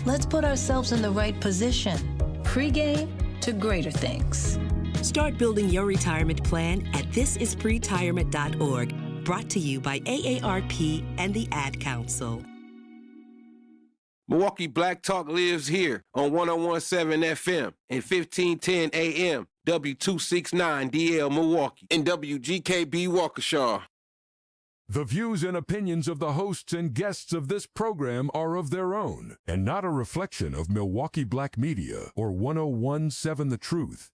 Let's put ourselves in the right position. Pre-game to greater things. Start building your retirement plan at thisispretirement.org. Brought to you by AARP and the Ad Council. Milwaukee Black Talk lives here on 101.7 FM and 1510 AM, W269DL Milwaukee, and WGKB Waukesha. The views and opinions of the hosts and guests of this program are of their own and not a reflection of Milwaukee Black Media or 101.7 The Truth.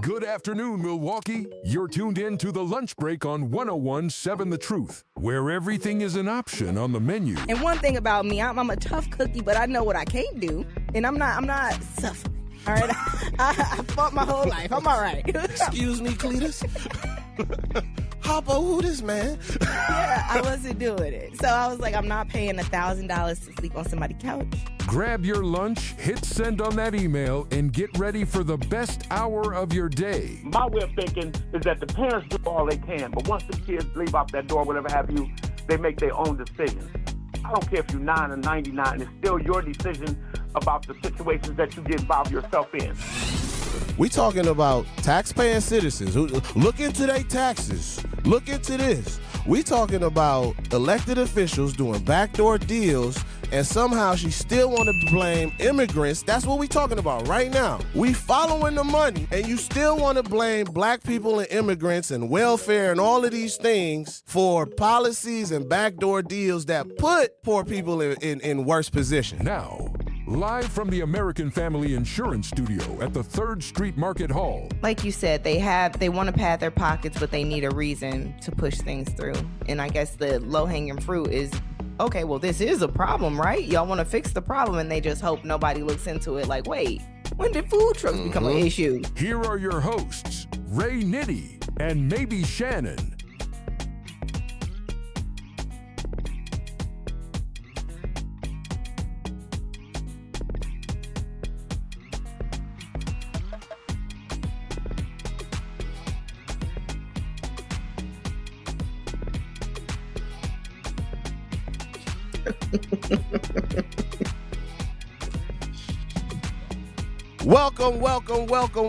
Good afternoon, Milwaukee. You're tuned in to the lunch break on 101.7 The Truth, where everything is an option on the menu. And one thing about me, I'm a tough cookie, but I know what I can't do, and I'm not suffering. All right, I fought my whole life. I'm all right. Excuse me, Cletus. Hoppo, who this man? Yeah, I wasn't doing it. So I was like, I'm not paying $1,000 to sleep on somebody's couch. Grab your lunch, hit send on that email, and get ready for the best hour of your day. My way of thinking is that the parents do all they can, but once the kids leave out that door, whatever have you, they make their own decisions. I don't care if you're 9 or 99, it's still your decision about the situations that you get involved yourself in. We talking about taxpaying citizens who look into their taxes. Look into this. We talking about elected officials doing backdoor deals, and somehow she still want to blame immigrants. That's what we talking about right now. We following the money, and you still want to blame black people and immigrants and welfare and all of these things for policies and backdoor deals that put poor people in worse positions. Now, live from the American Family Insurance Studio at the 3rd Street Market Hall. Like you said, they want to pad their pockets, but they need a reason to push things through. And I guess the low-hanging fruit is, okay, well, this is a problem, right? Y'all want to fix the problem, and they just hope nobody looks into it like, wait, when did food trucks become an issue? Here are your hosts, Ray Nitty and maybe Shannon.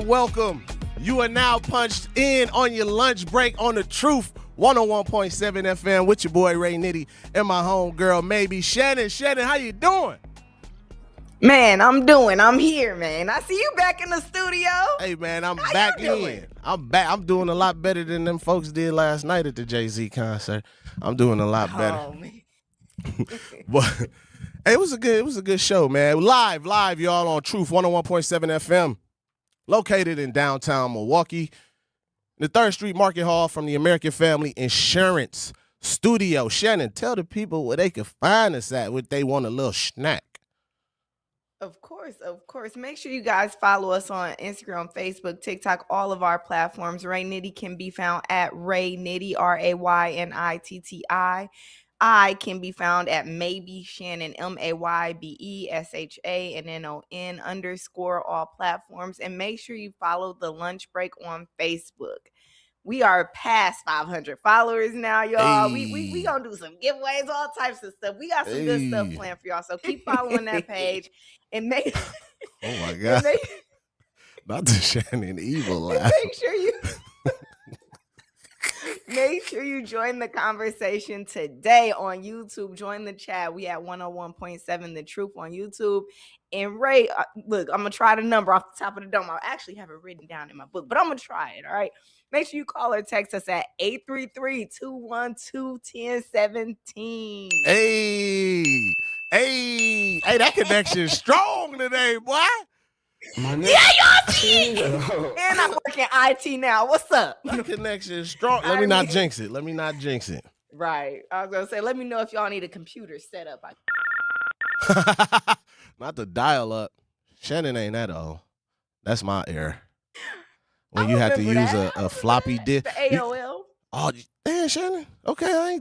Welcome. You are now punched in on your lunch break on The Truth, 101.7 FM with your boy Ray Nitty and my homegirl, maybe Shannon. Shannon, how you doing? Man, I'm here, man. I see you back in the studio. Hey, man, I'm back in. I'm back. I'm doing a lot better than them folks did last night at the Jay-Z concert. I'm doing a lot better. Oh, man. But hey, it was a good show, man. Live, y'all, on Truth 101.7 FM, located in downtown Milwaukee, the 3rd Street Market Hall from the American Family Insurance Studio. Shannon, tell the people where they can find us at if they want a little snack. Of course. Make sure you guys follow us on Instagram, Facebook, TikTok, all of our platforms. Ray Nitty can be found at Ray Nitty, RAYNITTI. I can be found at maybe Shannon, MAYBESHANNON_ all platforms. And make sure you follow The Lunch Break on Facebook. We are past 500 followers now, y'all. Hey. We gonna do some giveaways, all types of stuff. We got some good stuff planned for y'all. So keep following that page and make. Oh my God! Not the Shannon evil laugh. Make sure you join the conversation today on YouTube. Join the chat. We at 101.7 The Truth on YouTube. And Ray, look, I'm going to try the number off the top of the dome. I actually have it written down in my book, but I'm going to try it, all right? Make sure you call or text us at 833-212-1017. Hey, that connection is strong today, boy. Yeah, y'all see? And I'm working IT now. What's up? That connection is strong. Let me not jinx it. Right. I was going to say, let me know if y'all need a computer set up. Not the dial up. Shannon ain't that old. That's my error. When you have to use a floppy disk. The AOL. Oh, man, Shannon. Okay, I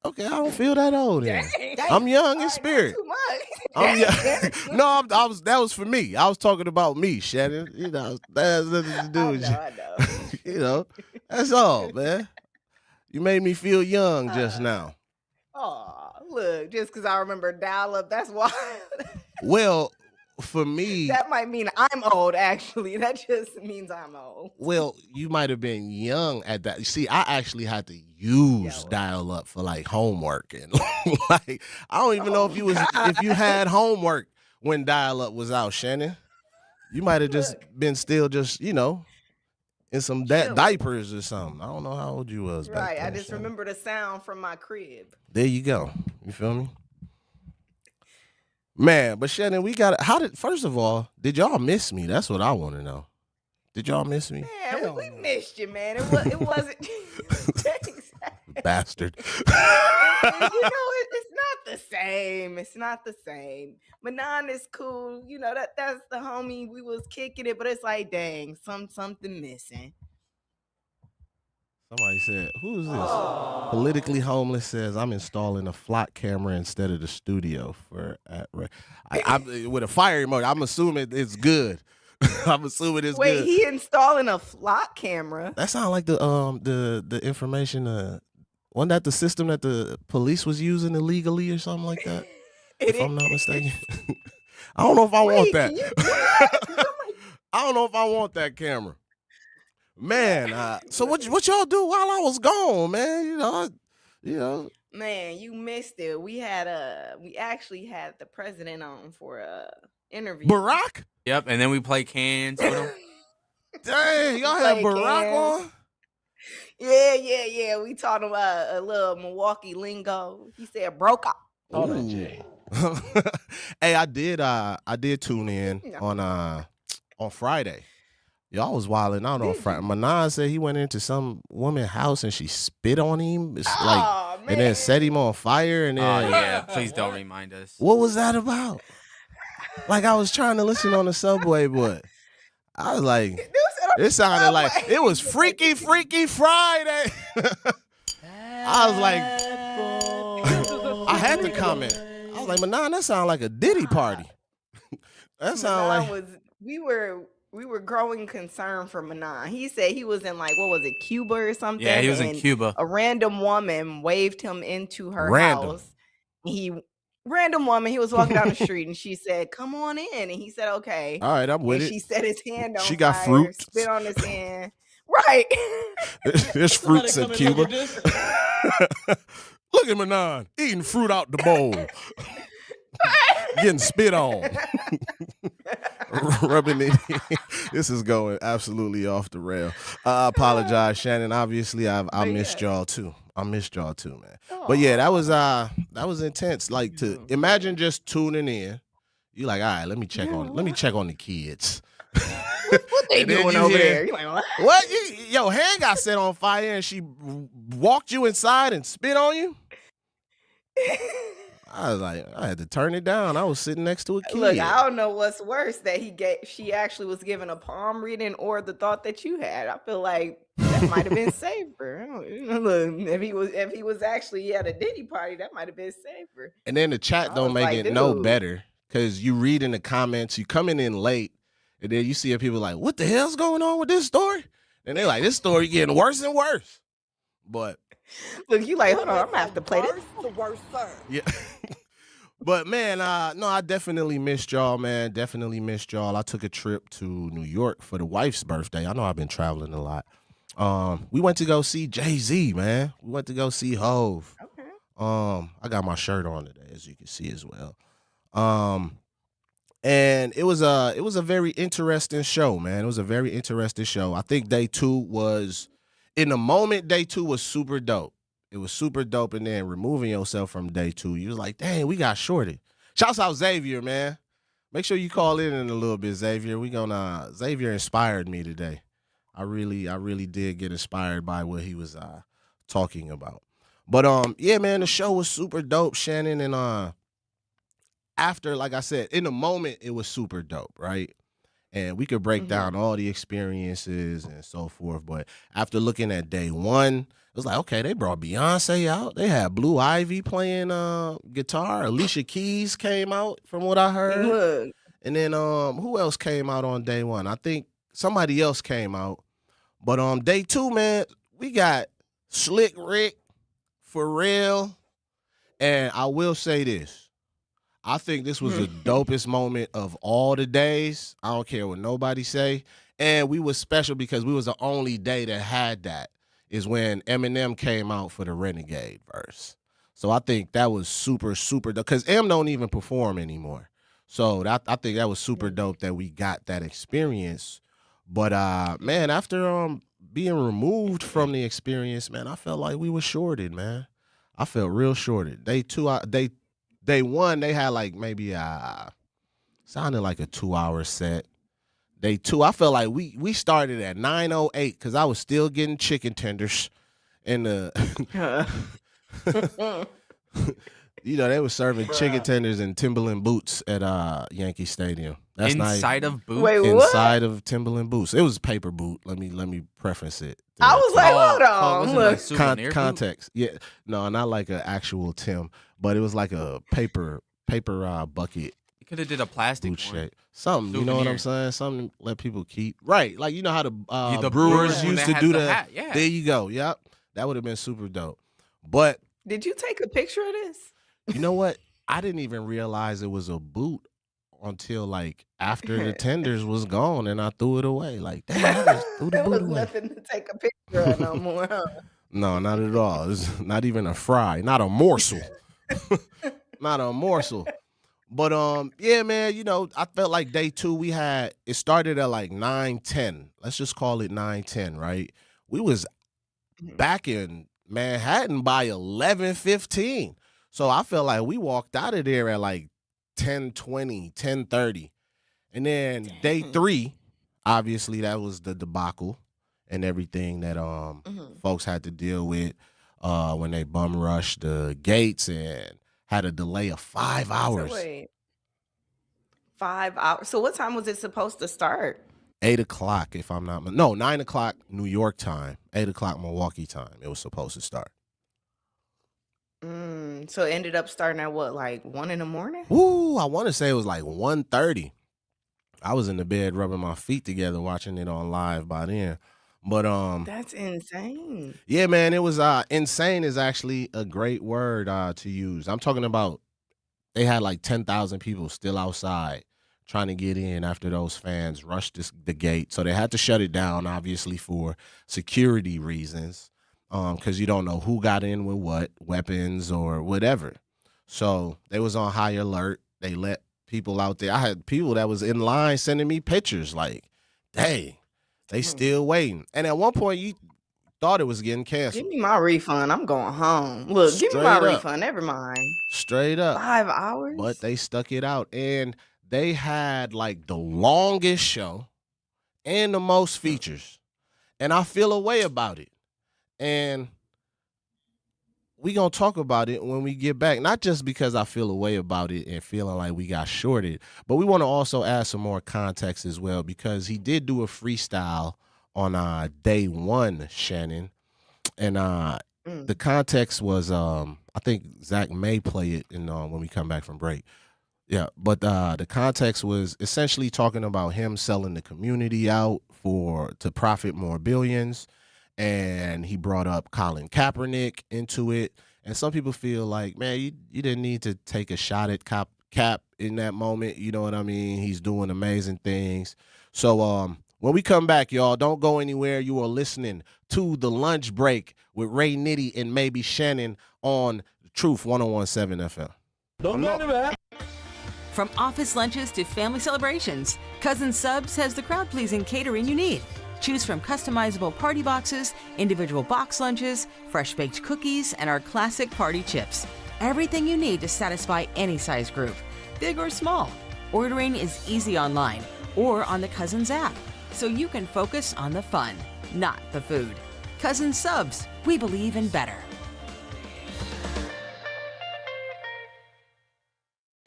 don't feel that old. Then. Dang. I'm young in spirit. Too much. I'm young. No, that was for me. I was talking about me, Shannon. You know, that has nothing to do with you. I know. You know, that's all, man. You made me feel young just now. Oh, look, just because I remember dial-up, that's why. Well, for me, That might mean I'm old, actually. That just means I'm old. well, you might have been young at that. See, I actually had to use Yeah. dial up for like homework and like I don't even know if you God. had homework when dial up was out, Shannon. You might have just Look. been still just, in some Chilling. diapers or something. I don't know how old you was back Right. then. I just Shannon. remember the sound from my crib. There you go. You feel me? Man, but Shannon, first of all, did y'all miss me? That's what I want to know. Did y'all miss me? Man, we missed you, man. It wasn't Bastard. it's not the same. It's not the same. Manon is cool. That's the homie. We was kicking it, but it's like, dang, something missing. Somebody said, who is this? Politically Homeless says, I'm installing a flock camera instead of the studio I'm with a fire emoji. I'm assuming it's good. I'm assuming it's Wait, good. he installing a flock camera? That sounds like the information, wasn't that the system that the police was using illegally or something like that? If I'm not mistaken. I don't know if I want that. I don't know if I want that camera. Man, so what y'all do while I was gone, man? Man, you missed it. We actually had the president on for a interview. Barack? Yep, and then we play cans with him. Dang, y'all had Barack on? Yeah. We taught him a little Milwaukee lingo. He said broke up. Hey, I did tune in on Friday. Y'all was wilding out on Friday. Manon said he went into some woman's house and she spit on him. It's Man. And then set him on fire. And then, Oh yeah, please don't remind us. What was that about? Like I was trying to listen on the subway, but I was like, it sounded like it was Freaky Friday. I was like, I had to comment. I was like, Manon, that sounded like a Diddy party. That sounded like we were growing concern for Manon. He said he was in Cuba or something? Yeah, he was in Cuba. A random woman waved him into her house. Random woman, he was walking down the street and she said, "Come on in." And he said, "Okay." All right, I'm with it. She set his hand on She fire, got fruit. spit on his hand. Right. There's fruits in Cuba. Look at Manon eating fruit out the bowl. Getting spit on. Rubbing it in. This is going absolutely off the rail. I apologize, Shannon. Obviously, I missed y'all too. I missed y'all too, man. But yeah, that was intense. Like to imagine just tuning in. You like, all right, let me check on the kids. What they doing over there? You're like, what? Your hand got set on fire and she walked you inside and spit on you? I was like, I had to turn it down. I was sitting next to a kid. Look, I don't know what's worse, that she actually was given a palm reading or the thought that you had. I feel like that might have been safer. Look, if he was actually at a Diddy party, that might have been safer. And then the chat don't make it no better because you read in the comments, you coming in late, and then you see people like, what the hell's going on with this story? And they're like, this story getting worse and worse. But look, you like, hold on, I'm gonna have to play this. Yeah. But man, no, I definitely missed y'all, man. Definitely missed y'all. I took a trip to New York for the wife's birthday. I know I've been traveling a lot. We went to go see Jay-Z, man. We went to go see Hove. Okay. I got my shirt on today, as you can see as well. And it was a very interesting show, man. It was a very interesting show. I think day two was super dope. It was super dope, and then removing yourself from day two, you was like, dang, we got shorted. Shouts out Xavier, man. Make sure you call in a little bit, Xavier. Xavier inspired me today. I really did get inspired by what he was talking about. But yeah, man, the show was super dope, Shannon, and after, like I said, in the moment, it was super dope, right? And we could break down all the experiences and so forth. But after looking at day one, it was like, okay, they brought Beyonce out. They had Blue Ivy playing guitar. Alicia Keys came out, from what I heard. Look. And then who else came out on day one? I think somebody else came out. But day two, man, we got Slick Rick, For Real. And I will say this. I think this was the dopest moment of all the days. I don't care what nobody say. And we was special because we was the only day that had that is when Eminem came out for the Renegade verse. So I think that was super, super dope because M don't even perform anymore. So I think that was super dope that we got that experience. But, man, after being removed from the experience, man, I felt like we were shorted, man. I felt real shorted. Day one, they had like maybe sounded like a 2-hour set. Day two, I felt like we started at 9:08 because I was still getting chicken tenders, and they were serving chicken tenders and Timberland boots at Yankee Stadium. That's Inside of boots. Wait, what? Inside of Timberland boots. It was a paper boot. Let me preference it. I was like, hold on, was it look. like souvenir boot? Context. Yeah, no, not like an actual Tim, but it was like a paper bucket. You could have did a plastic Boot one. shape. Something, you know what I'm saying? Something let people keep. Right, like you know how the The Brewers when used they to had do the that. hat, yeah. There you go. Yep, that would have been super dope. But Did you take a picture of this? you know what? I didn't even realize it was a boot until like after the tenders was gone and I threw it away. Like, damn, I just threw the There boot was away. nothing to take a picture of no more, huh? No, not at all. It's not even a fry, not a morsel. Not a morsel. But yeah, man, I felt like day two it started at like 9:10. Let's just call it 9:10, right? We was back in Manhattan by 11:15. So I felt like we walked out of there at like 10:20, 10:30. And then day three, obviously that was the debacle and everything that folks had to deal with when they bum rushed the gates and had a delay of 5 hours. So wait, 5 hours. So what time was it supposed to start? 8 o'clock, if I'm not 9 o'clock New York time, 8 o'clock Milwaukee time. It was supposed to start. So it ended up starting at what, like 1 in the morning? Ooh, I want to say it was like 1:30. I was in the bed rubbing my feet together watching it on live by then. But That's insane. yeah, man, it was insane is actually a great word to use. I'm talking about they had like 10,000 people still outside trying to get in after those fans rushed the gate. So they had to shut it down, obviously, for security reasons, because you don't know who got in with what, weapons or whatever. So they was on high alert. They let people out there. I had people that was in line sending me pictures like, dang, they still waiting. And at one point, you thought it was getting canceled. Give me my refund. I'm going home. Look, give me my Straight up. refund. Never mind. Straight up. 5 hours? But they stuck it out. And they had like the longest show and the most features. And I feel a way about it. And we going to talk about it when we get back. Not just because I feel a way about it and feeling like we got shorted, but we want to also add some more context as well because he did do a freestyle on day one, Shannon. And the context was, I think Zach may play it when we come back from break. Yeah, but the context was essentially talking about him selling the community out to profit more billions. And he brought up Colin Kaepernick into it. And some people feel like, man, you didn't need to take a shot at Cap in that moment. You know what I mean? He's doing amazing things. So when we come back, y'all, don't go anywhere. You are listening to The Lunch Break with Ray Nitty and maybe Shannon on Truth 101.7 FM. Don't go anywhere. From office lunches to family celebrations, Cousin Subs has the crowd-pleasing catering you need. Choose from customizable party boxes, individual box lunches, fresh-baked cookies, and our classic party chips. Everything you need to satisfy any size group, big or small. Ordering is easy online or on the Cousins app, so you can focus on the fun, not the food. Cousin Subs, we believe in better.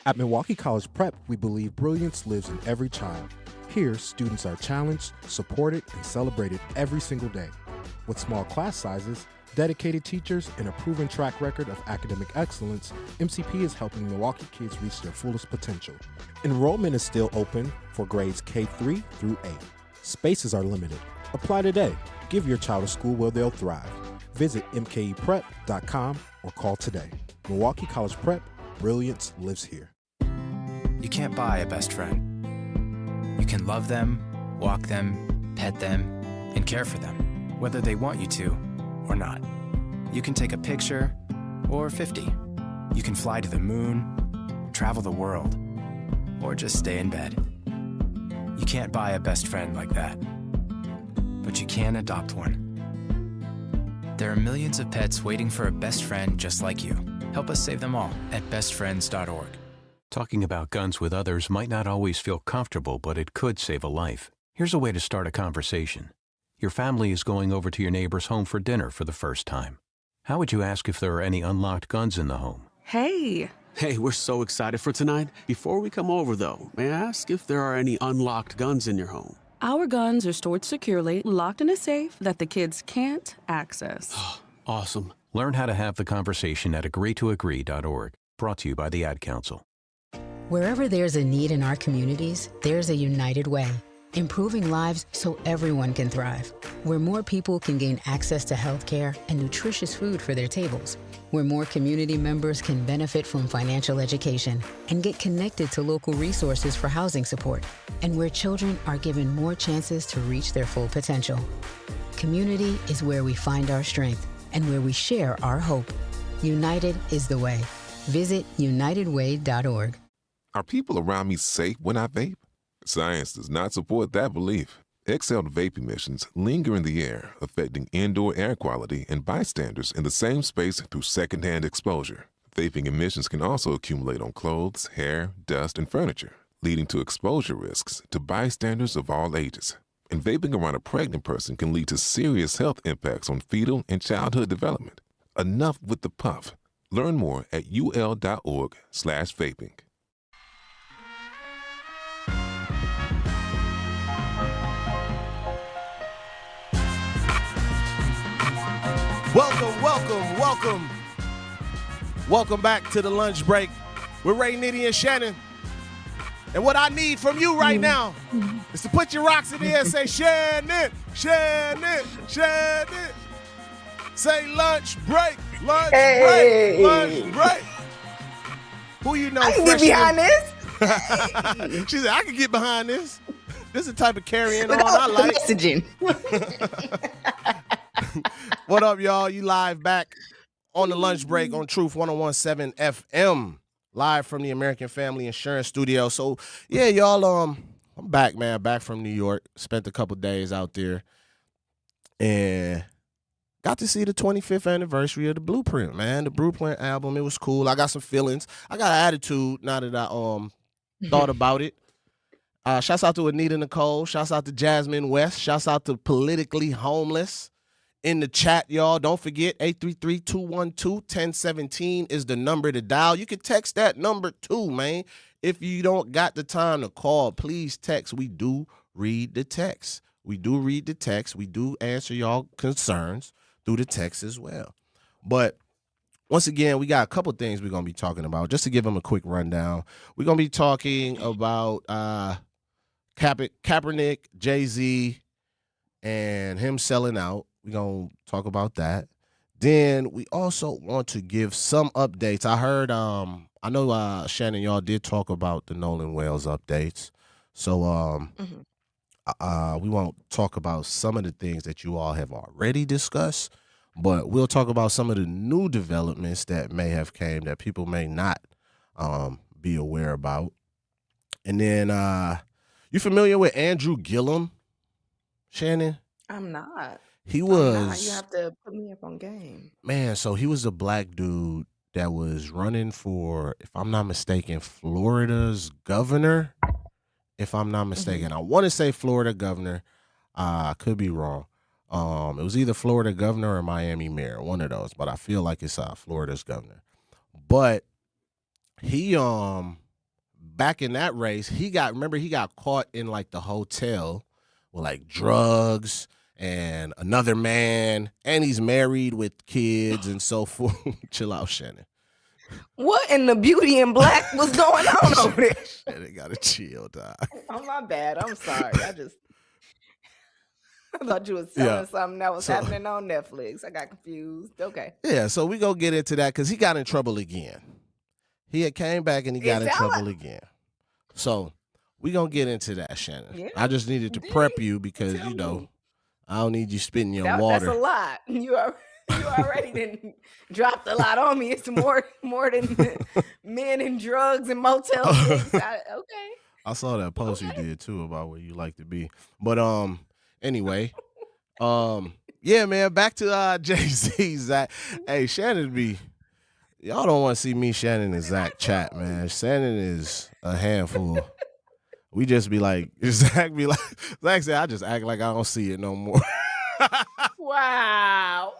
At Milwaukee College Prep, we believe brilliance lives in every child. Here, students are challenged, supported, and celebrated every single day. With small class sizes, dedicated teachers, and a proven track record of academic excellence, MCP is helping Milwaukee kids reach their fullest potential. Enrollment is still open for grades K-3 through 8. Spaces are limited. Apply today. Give your child a school where they'll thrive. Visit mkeprep.com or call today. Milwaukee College Prep, brilliance lives here. You can't buy a best friend. You can love them, walk them, pet them, and care for them, whether they want you to or not. You can take a picture or 50. You can fly to the moon, travel the world, or just stay in bed. You can't buy a best friend like that, but you can adopt one. There are millions of pets waiting for a best friend just like you. Help us save them all at bestfriends.org. Talking about guns with others might not always feel comfortable, but it could save a life. Here's a way to start a conversation. Your family is going over to your neighbor's home for dinner for the first time. How would you ask if there are any unlocked guns in the home? Hey, we're so excited for tonight. Before we come over, though, may I ask if there are any unlocked guns in your home? Our guns are stored securely, locked in a safe that the kids can't access. Awesome. Learn how to have the conversation at agreetoagree.org. Brought to you by the Ad Council. Wherever there's a need in our communities, there's a United Way, improving lives so everyone can thrive. Where more people can gain access to health care and nutritious food for their tables. Where more community members can benefit from financial education and get connected to local resources for housing support. And where children are given more chances to reach their full potential. Community is where we find our strength and where we share our hope. United is the way. Visit unitedway.org. Are people around me safe when I vape? Science does not support that belief. Exhaled vape emissions linger in the air, affecting indoor air quality and bystanders in the same space through secondhand exposure. Vaping emissions can also accumulate on clothes, hair, dust, and furniture, leading to exposure risks to bystanders of all ages. And vaping around a pregnant person can lead to serious health impacts on fetal and childhood development. Enough with the puff. Learn more at ul.org/vaping. Welcome back to the lunch break with Ray, Nitty, and Shannon. And what I need from you right now is to put your rocks in the air and say, Shannon, Shannon, Shannon. Say lunch break, lunch break, lunch break. Who you know? I can get behind this. She said, I can get behind this. This is the type of carrying on I like. Messaging. What up, y'all? You live back on the lunch break on Truth 101.7 FM, live from the American Family Insurance Studio. So, yeah, y'all, I'm back, man, back from New York. Spent a couple days out there and got to see the 25th anniversary of the Blueprint, man. The Blueprint album, it was cool. I got some feelings. I got an attitude now that I thought about it. Shouts out to Anita Nicole. Shouts out to Jasmine West. Shouts out to Politically Homeless. In the chat, y'all, don't forget, 833-212-1017 is the number to dial. You can text that number too, man. If you don't got the time to call, please text. We do read the text. We do read the text. We do answer y'all concerns through the text as well. But once again, we got a couple things we're going to be talking about. Just to give them a quick rundown, we're going to be talking about Kaepernick, Jay-Z, and him selling out. We're going to talk about that. Then we also want to give some updates. I heard, I know Shannon, y'all did talk about the Nolan Wales updates. So we won't talk about some of the things that you all have already discussed, but we'll talk about some of the new developments that may have came that people may not be aware about. And then you familiar with Andrew Gillum, Shannon? I'm not. He was. You have to put me up on game. Man, so he was a black dude that was running for, if I'm not mistaken, Florida's governor. If I'm not mistaken, I want to say Florida governor. I could be wrong. It was either Florida governor or Miami mayor, one of those. But I feel like it's Florida's governor. But he back in that race, he got caught in like the hotel with like drugs and another man, and he's married with kids and so forth. Chill out, Shannon. What in the Beauty in Black was going on over there? Shannon got to chill, dog. Oh, my bad. I'm sorry. I thought you were selling something that was happening on Netflix. I got confused. Okay. Yeah, so we gonna get into that because he got in trouble again. He had came back and he got in trouble again. So we gonna get into that, Shannon. Yeah. I just needed to prep you because I don't need you spitting your water. That's a lot. You already didn't dropped a lot on me. It's more than men and drugs and Motel 6. Okay. I saw that post you did too about where you like to be. But anyway, yeah, man, back to Jay-Z, Zach. Hey, Shannon y'all don't want to see me, Shannon, and Zach chat, man. Shannon is a handful. We just be like, Zach said, I just act like I don't see it no more. Wow.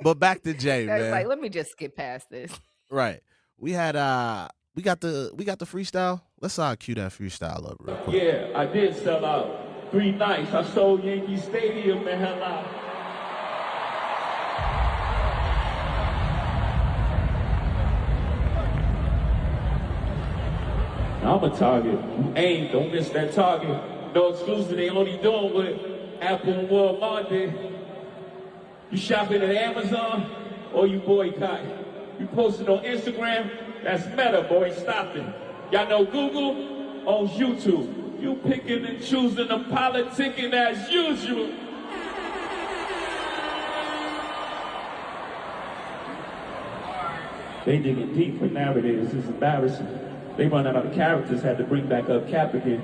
But back to Jay, man. Like, let me just skip past this. Right. We had we got the freestyle. Let's cue that freestyle up real quick. Yeah, I did sell out 3 nights. I sold Yankee Stadium and hell out. I'm a target. Aim, don't miss that target. No exclusive, they only doing what Apple and Walmart did. You shopping at Amazon or you boycott? You posted on Instagram, that's Meta, boy, stop it. Y'all know Google owns YouTube. You picking and choosing and politicking as usual. They digging deep for narratives, it's embarrassing. They run out of characters, had to bring back up Cap again.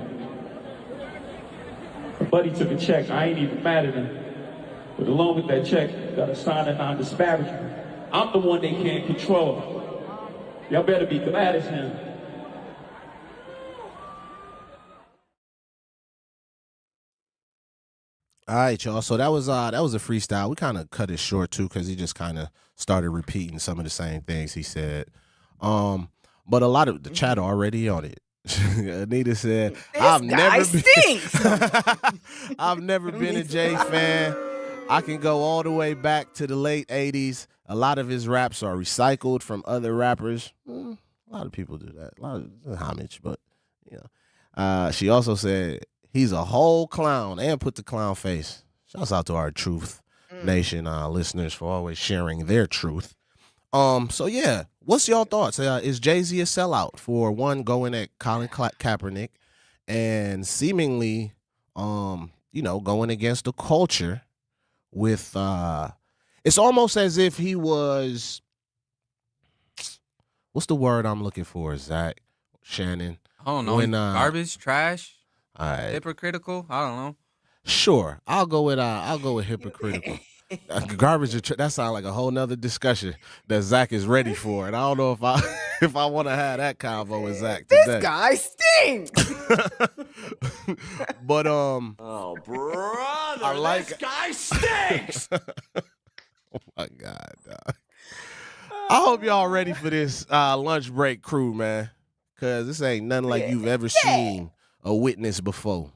A buddy took a check, I ain't even mad at him. But along with that check, got a sign of non-disparagement. I'm the one they can't control. Y'all better be glad it's him. All right, y'all. So that was a freestyle. We kind of cut it short too because he just kind of started repeating some of the same things he said. But a lot of the chat are already on it. Anita said, I've never been a Jay fan. I can go all the way back to the late 80s. A lot of his raps are recycled from other rappers. A lot of people do that. A lot of homage, but she also said he's a whole clown and put the clown face. Shouts out to our Truth Nation listeners for always sharing their truth. So yeah, what's y'all thoughts? Is Jay-Z a sellout for one going at Colin Kaepernick and seemingly, going against the culture with, it's almost as if he was, what's the word I'm looking for, Zach, Shannon? I don't know. Garbage, trash, hypocritical. I don't know. Sure, I'll go with hypocritical. Garbage, that sounds like a whole nother discussion that Zach is ready for, and I don't know if I want to have that convo with Zach today. This guy stinks. But oh brother, I like this guy stinks. Oh my God, dog. I hope y'all ready for this lunch break crew, man, because this ain't nothing like you've ever seen or witnessed before.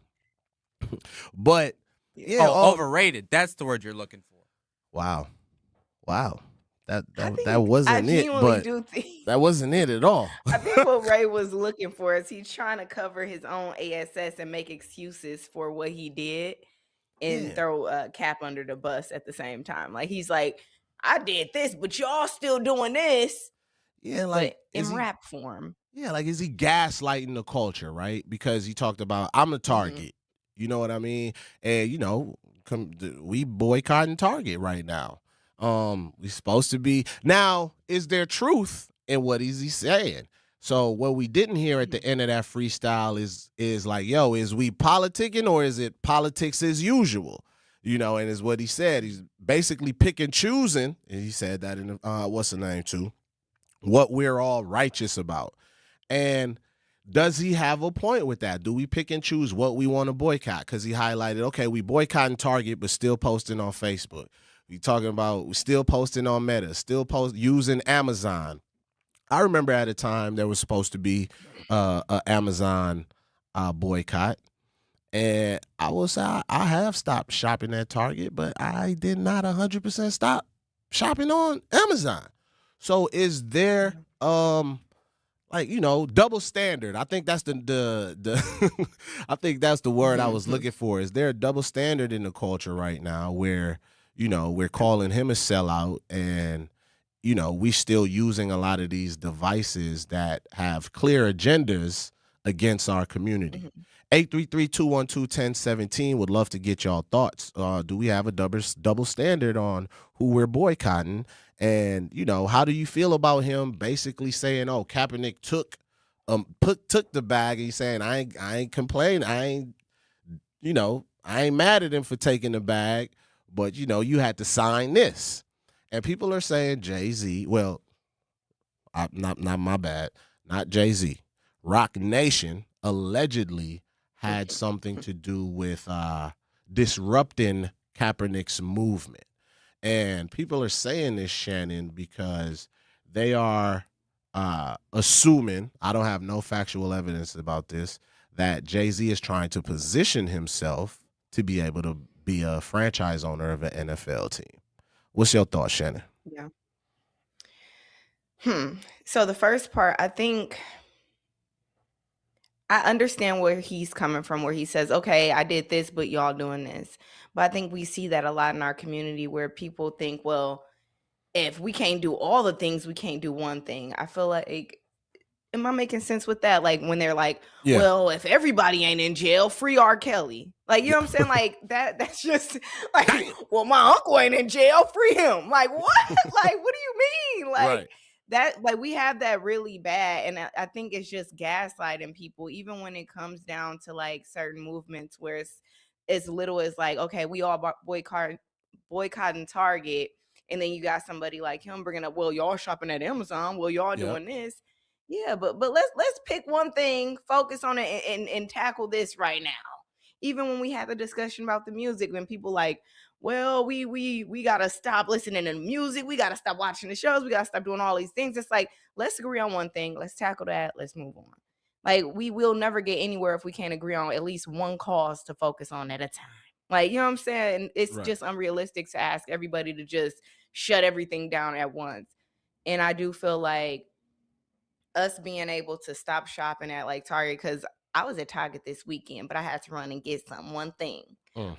But yeah, overrated. That's the word you're looking for. Wow. That wasn't it, but that wasn't it at all. I think what Ray was looking for is he's trying to cover his own ASS and make excuses for what he did and throw Cap under the bus at the same time. Like he's like, I did this, but y'all still doing this. Yeah, like in rap form. Yeah, like is he gaslighting the culture, right? Because he talked about I'm the target. You know what I mean? And we boycotting Target right now. We supposed to be. Now, is there truth in what is he saying? So what we didn't hear at the end of that freestyle is like, yo, is we politicking or is it politics as usual? And is what he said. He's basically pick and choosing, and he said that in what's the name too, what we're all righteous about. And does he have a point with that? Do we pick and choose what we want to boycott? Because he highlighted, okay, we boycotting Target, but still posting on Facebook. We talking about still posting on Meta, still using Amazon. I remember at a time there was supposed to be a Amazon boycott, and I will say I have stopped shopping at Target, but I did not 100% stop shopping on Amazon. So is there double standard? I think that's the I think that's the word I was looking for. Is there a double standard in the culture right now where we're calling him a sellout and we still using a lot of these devices that have clear agendas against our community. 833-212-1017 would love to get y'all thoughts. Do we have a double standard on who we're boycotting? And, how do you feel about him basically saying, oh, Kaepernick took the bag, and he's saying, I ain't complaining. I ain't mad at him for taking the bag, but, you had to sign this. And people are saying Jay-Z, well, not my bad, not Jay-Z. Rock Nation allegedly had something to do with disrupting Kaepernick's movement. And people are saying this, Shannon, because they are assuming, I don't have no factual evidence about this, that Jay-Z is trying to position himself to be able to be a franchise owner of an NFL team. What's your thoughts, Shannon? Yeah. So the first part, I think I understand where he's coming from, where he says, okay, I did this, but y'all doing this. But I think we see that a lot in our community where people think, well, if we can't do all the things, we can't do one thing. I feel like, am I making sense with that? Like when they're like, well, if everybody ain't in jail, free R. Kelly. Like, you know what I'm saying? Like that's just like, well, my uncle ain't in jail, free him. Like, what? Like, what do you mean? Like that, like we have that really bad. And I think it's just gaslighting people, even when it comes down to like certain movements where it's as little as like, okay, we all boycotting Target. And then you got somebody like him bringing up, well, y'all shopping at Amazon. Well, y'all doing this. Yeah, but let's pick one thing, focus on it, and tackle this right now. Even when we had the discussion about the music, when people like, well, we gotta stop listening to music, we gotta stop watching the shows, we gotta stop doing all these things. It's like, let's agree on one thing, let's tackle that, let's move on. Like, we will never get anywhere if we can't agree on at least one cause to focus on at a time. Like, you know what I'm saying? It's just unrealistic to ask everybody to just shut everything down at once. And I do feel like us being able to stop shopping at like Target, because I was at Target this weekend, but I had to run and get one thing.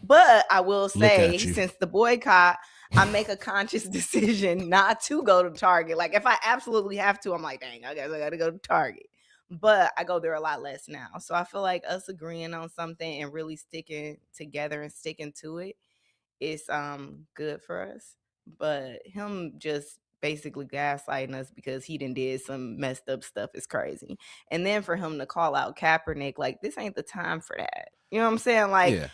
But I will say, since the boycott, I make a conscious decision not to go to Target. Like if I absolutely have to, I'm like, dang, I guess I got to go to Target. But I go there a lot less now. So I feel like us agreeing on something and really sticking together and sticking to it is good for us. But him just basically gaslighting us because he did some messed up stuff is crazy. And then for him to call out Kaepernick, like, this ain't the time for that. You know what I'm saying? Like,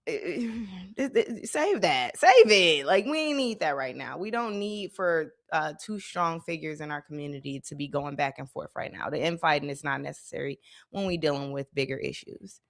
save it. Like, we ain't need that right now. We don't need for two strong figures in our community to be going back and forth right now. The infighting is not necessary when we dealing with bigger issues.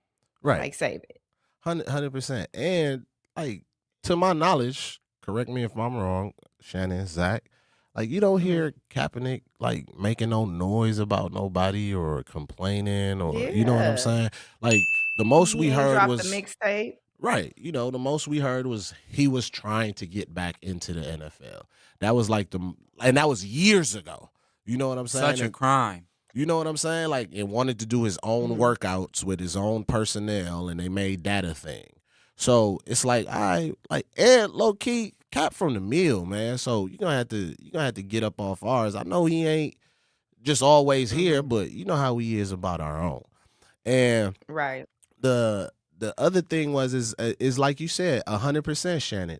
Right. Like, save it. 100%. And like, to my knowledge, correct me if I'm wrong, Shannon, Zach, like, you don't hear Kaepernick like making no noise about nobody or complaining or you know what I'm saying? Like, the most we heard was the mixtape. Right. You know, the most we heard was he was trying to get back into the NFL. That was like and that was years ago. You know what I'm saying? Such a crime. You know what I'm saying? Like, and wanted to do his own workouts with his own personnel, and they made that a thing. So it's like, and low key, Cap from the mill, man. So you're gonna have to get up off ours. I know he ain't just always here, but you know how he is about our own. And right. The other thing is like you said, 100%, Shannon.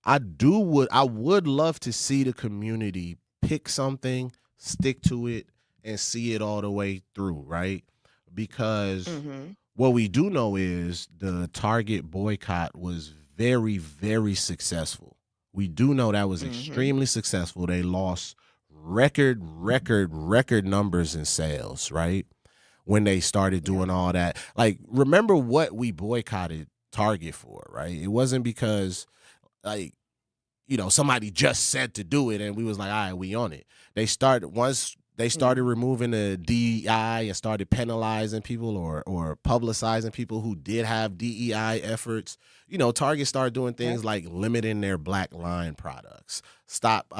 I would love to see the community pick something, stick to it, and see it all the way through, right? Because what we do know is the Target boycott was very, very successful. We do know that was extremely successful. They lost record numbers in sales, right? When they started doing all that. Like, remember what we boycotted Target for, right? It wasn't because, like, you know, somebody just said to do it and we was like, all right, we on it. Once they started removing the DEI and started penalizing people or publicizing people who did have DEI efforts. You know, Target started doing things like limiting their black line products, stop,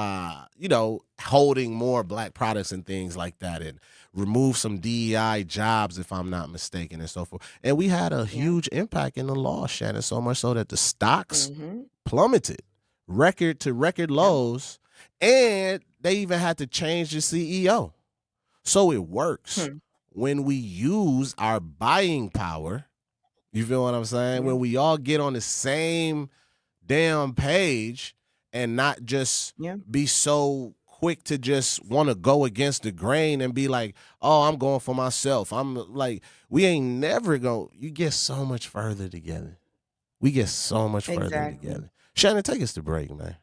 holding more black products and things like that, and remove some DEI jobs, if I'm not mistaken, and so forth. And we had a huge impact in the law, Shannon, so much so that the stocks plummeted record to record lows. And they even had to change the CEO. So it works when we use our buying power. You feel what I'm saying? When we all get on the same damn page and not just be so quick to just want to go against the grain and be like, oh, I'm going for myself. I'm like, we ain't never going. You get so much further together. We get so much further together. Shannon, take us to break, man.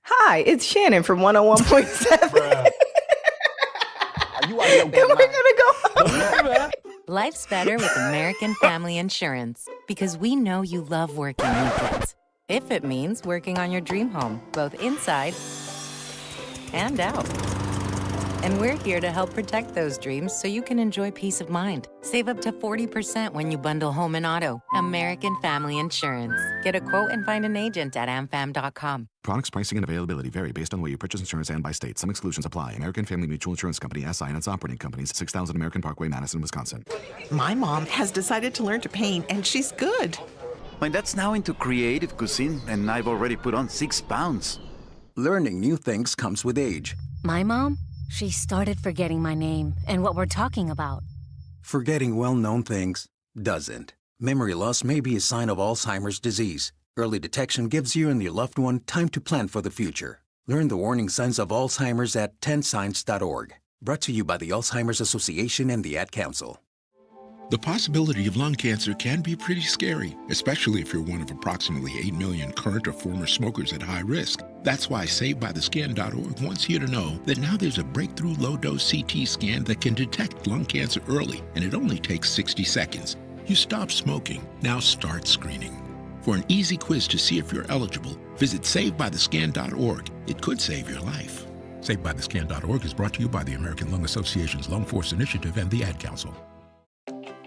Hi, it's Shannon from 101.7. And we're gonna go. Life's better with American Family Insurance because we know you love working weekends. If it means working on your dream home, both inside and out. And we're here to help protect those dreams so you can enjoy peace of mind. Save up to 40% when you bundle home and auto. American Family Insurance. Get a quote and find an agent at amfam.com. Products, pricing, and availability vary based on where you purchase insurance and by state. Some exclusions apply. American Family Mutual Insurance Company, SI, and its operating companies, 6000 American Parkway, Madison, Wisconsin. My mom has decided to learn to paint, and she's good. My dad's now into creative cuisine, and I've already put on 6 pounds. Learning new things comes with age. My mom? She started forgetting my name and what we're talking about. Forgetting well-known things doesn't. Memory loss may be a sign of Alzheimer's disease. Early detection gives you and your loved one time to plan for the future. Learn the warning signs of Alzheimer's at 10signs.org. Brought to you by the Alzheimer's Association and the Ad Council. The possibility of lung cancer can be pretty scary, especially if you're one of approximately 8 million current or former smokers at high risk. That's why SaveByTheScan.org wants you to know that now there's a breakthrough low-dose CT scan that can detect lung cancer early, and it only takes 60 seconds. You stop smoking, now start screening. For an easy quiz to see if you're eligible, visit SaveByTheScan.org. It could save your life. SaveByTheScan.org is brought to you by the American Lung Association's Lung Force Initiative and the Ad Council.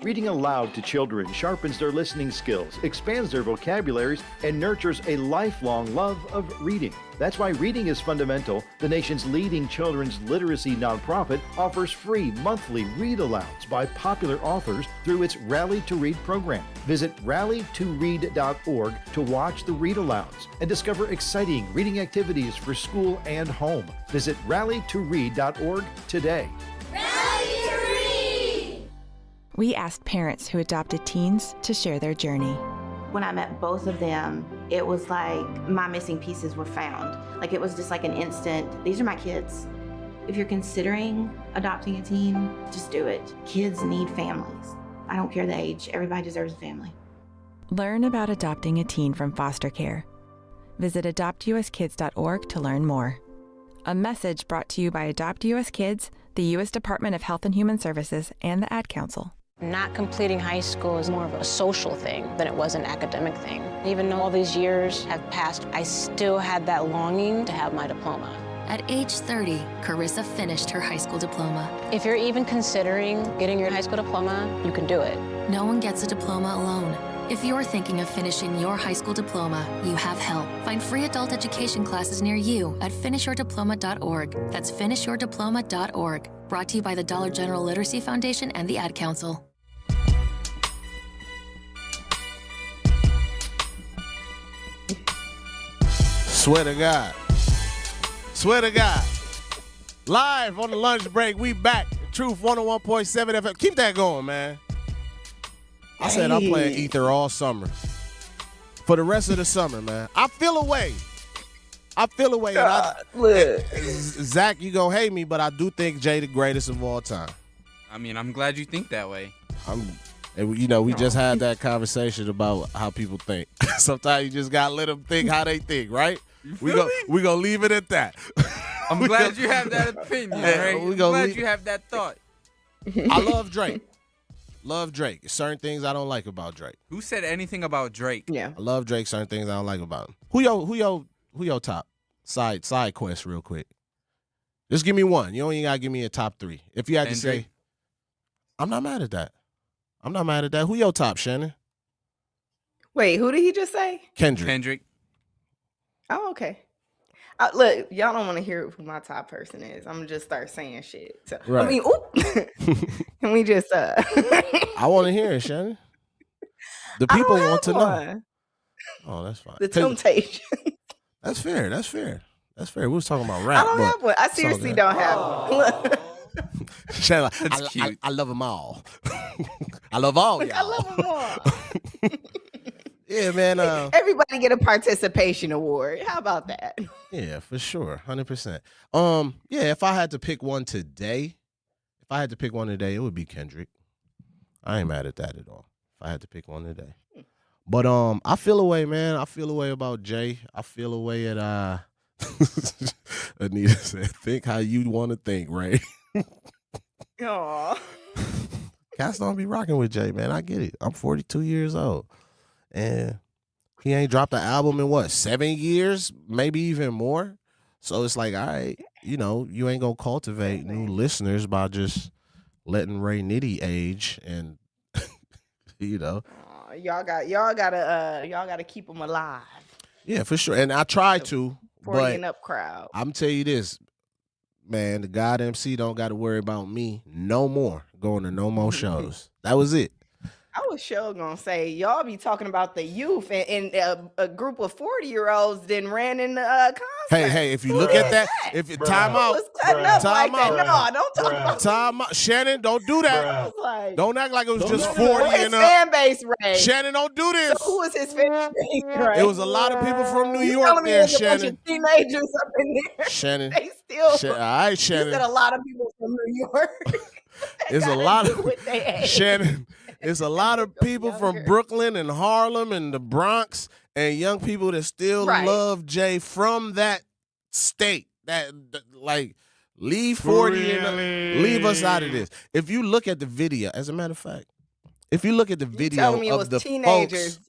Reading aloud to children sharpens their listening skills, expands their vocabularies, and nurtures a lifelong love of reading. That's why Reading is Fundamental, the nation's leading children's literacy nonprofit, offers free monthly read-alouds by popular authors through its Rally to Read program. Visit rallytoread.org to watch the read-alouds and discover exciting reading activities for school and home. Visit rallytoread.org today. We asked parents who adopted teens to share their journey. When I met both of them, it was like my missing pieces were found. Like it was just like an instant, these are my kids. If you're considering adopting a teen, just do it. Kids need families. I don't care the age, everybody deserves a family. Learn about adopting a teen from foster care. Visit adoptuskids.org to learn more. A message brought to you by Adopt US Kids, the U.S. Department of Health and Human Services, and the Ad Council. Not completing high school is more of a social thing than it was an academic thing. Even though all these years have passed, I still had that longing to have my diploma. At age 30, Carissa finished her high school diploma. If you're even considering getting your high school diploma, you can do it. No one gets a diploma alone. If you're thinking of finishing your high school diploma, you have help. Find free adult education classes near you at finishyourdiploma.org. That's finishyourdiploma.org. Brought to you by the Dollar General Literacy Foundation and the Ad Council. Swear to God. Swear to God. Live on the lunch break, we back. Truth 101.7 FM. Keep that going, man. I said I'm playing Ether all summer. For the rest of the summer, man. I feel away. Look. Zach, you gonna hate me, but I do think Jay the greatest of all time. I mean, I'm glad you think that way. We just had that conversation about how people think. Sometimes you just gotta let them think how they think, right? We gonna leave it at that. I'm glad you have that opinion, right? I'm glad you have that thought. I love Drake. Love Drake. Certain things I don't like about Drake. Who said anything about Drake? Yeah. I love Drake. Certain things I don't like about him. Who your top? Side quest real quick. Just give me one. You don't even gotta give me a top 3. If you had to say, I'm not mad at that. Who your top, Shannon? Wait, who did he just say? Kendrick. Oh, okay. Look, y'all don't want to hear who my top person is. I'm gonna just start saying shit. So, right. I mean, can we just? I want to hear it, Shannon. The people want to know. Oh, that's fine. The Temptations. That's fair. We was talking about rap. I don't have one. I seriously don't have one. Shannon, That's cute. I love them all. I love all y'all. I love them all. Yeah, man. Everybody get a participation award. How about that? Yeah, for sure. 100%. Yeah, if I had to pick one today, it would be Kendrick. I ain't mad at that at all. If I had to pick one today. But I feel a way, man. I feel a way about Jay. I feel a way at Anita said, think how you want to think, Ray. Aw. Cats don't be rocking with Jay, man. I get it. I'm 42 years old. And he ain't dropped an album in 7 years, maybe even more. So it's like, all right, you ain't gonna cultivate new listeners by just letting Ray Nitty age, and Y'all gotta keep them alive. Yeah, for sure. And I try to, 40 but and up crowd. I'm tell you this, man, the God MC don't got to worry about me no more going to no more shows. That was it. I was sure gonna say y'all be talking about the youth and a group of 40-year-olds then ran in the concert. Hey, if you look at that, if you time out, time out. No, don't talk about time out. Shannon, don't do that. Like, don't act like it was just 40 and up. Fan base, Ray. Shannon, don't do this. So who was his fan base, Ray? It was a lot of people from New York there, Shannon. A bunch of teenagers up in there. Shannon. They still. All right, Shannon. You said a lot of people from New York. It's a lot of Shannon. It's a lot of people from Brooklyn and Harlem and the Bronx and young people that still love Jay from that state. That like leave 40 and leave us out of this. If you look at the video, as a matter of fact, if you look at the video of the teenagers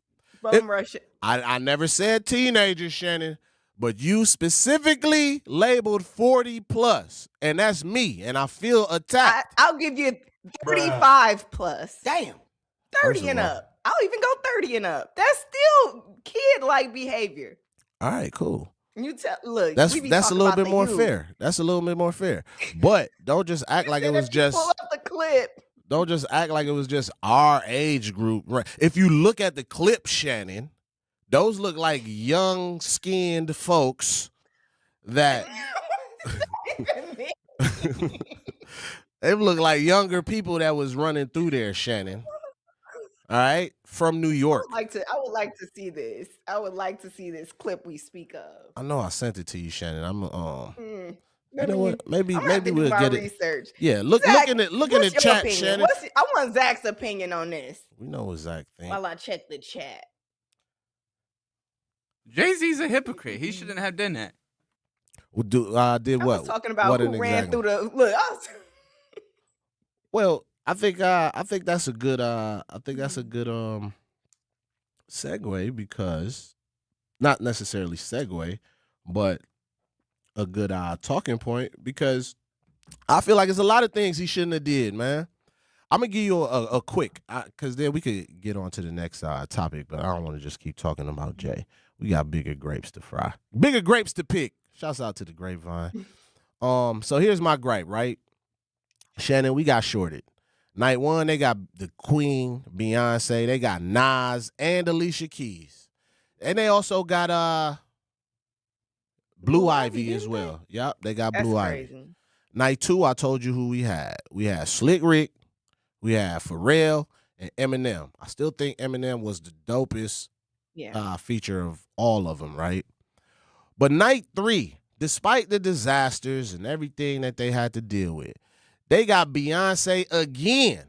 from Russia. I never said teenagers, Shannon, but you specifically labeled 40 plus, and that's me, and I feel attacked. I'll give you 35 plus. Damn. 30 and up. I'll even go 30 and up. That's still kid-like behavior. All right, cool. Look, that's a little bit more fair. That's a little bit more fair. But don't just act like it was just. Pull up the clip. Don't just act like it was just our age group. Right? If you look at the clip, Shannon, those look like young skinned folks that. They look like younger people that was running through there, Shannon. All right, from New York. I would like to see this. I would like to see this clip we speak of. I know I sent it to you, Shannon. I'm you know what? Maybe we'll get it. Yeah, look Zach, in the chat, opinion? Shannon. I want Zach's opinion on this. We know what Zach thinks. While I check the chat. Jay-Z's a hypocrite. He shouldn't have done that. Did what? I was talking about who ran through the look. Well, I think that's a good segue, because not necessarily segue, but a good talking point, because I feel like there's a lot of things he shouldn't have did, man. I'm gonna give you a quick, because then we could get on to the next topic, but I don't want to just keep talking about Jay. We got bigger grapes to fry, bigger grapes to pick. Shouts out to the grapevine. So here's my gripe, right? Shannon, we got shorted. Night one, they got the Queen, Beyonce. They got Nas and Alicia Keys. And they also got Blue Ivy as well. Yep, they got Blue Ivy. Night two, I told you who we had. We had Slick Rick, we had Pharrell, and Eminem. I still think Eminem was the dopest feature of all of them, right? But night three, despite the disasters and everything that they had to deal with, they got Beyonce again,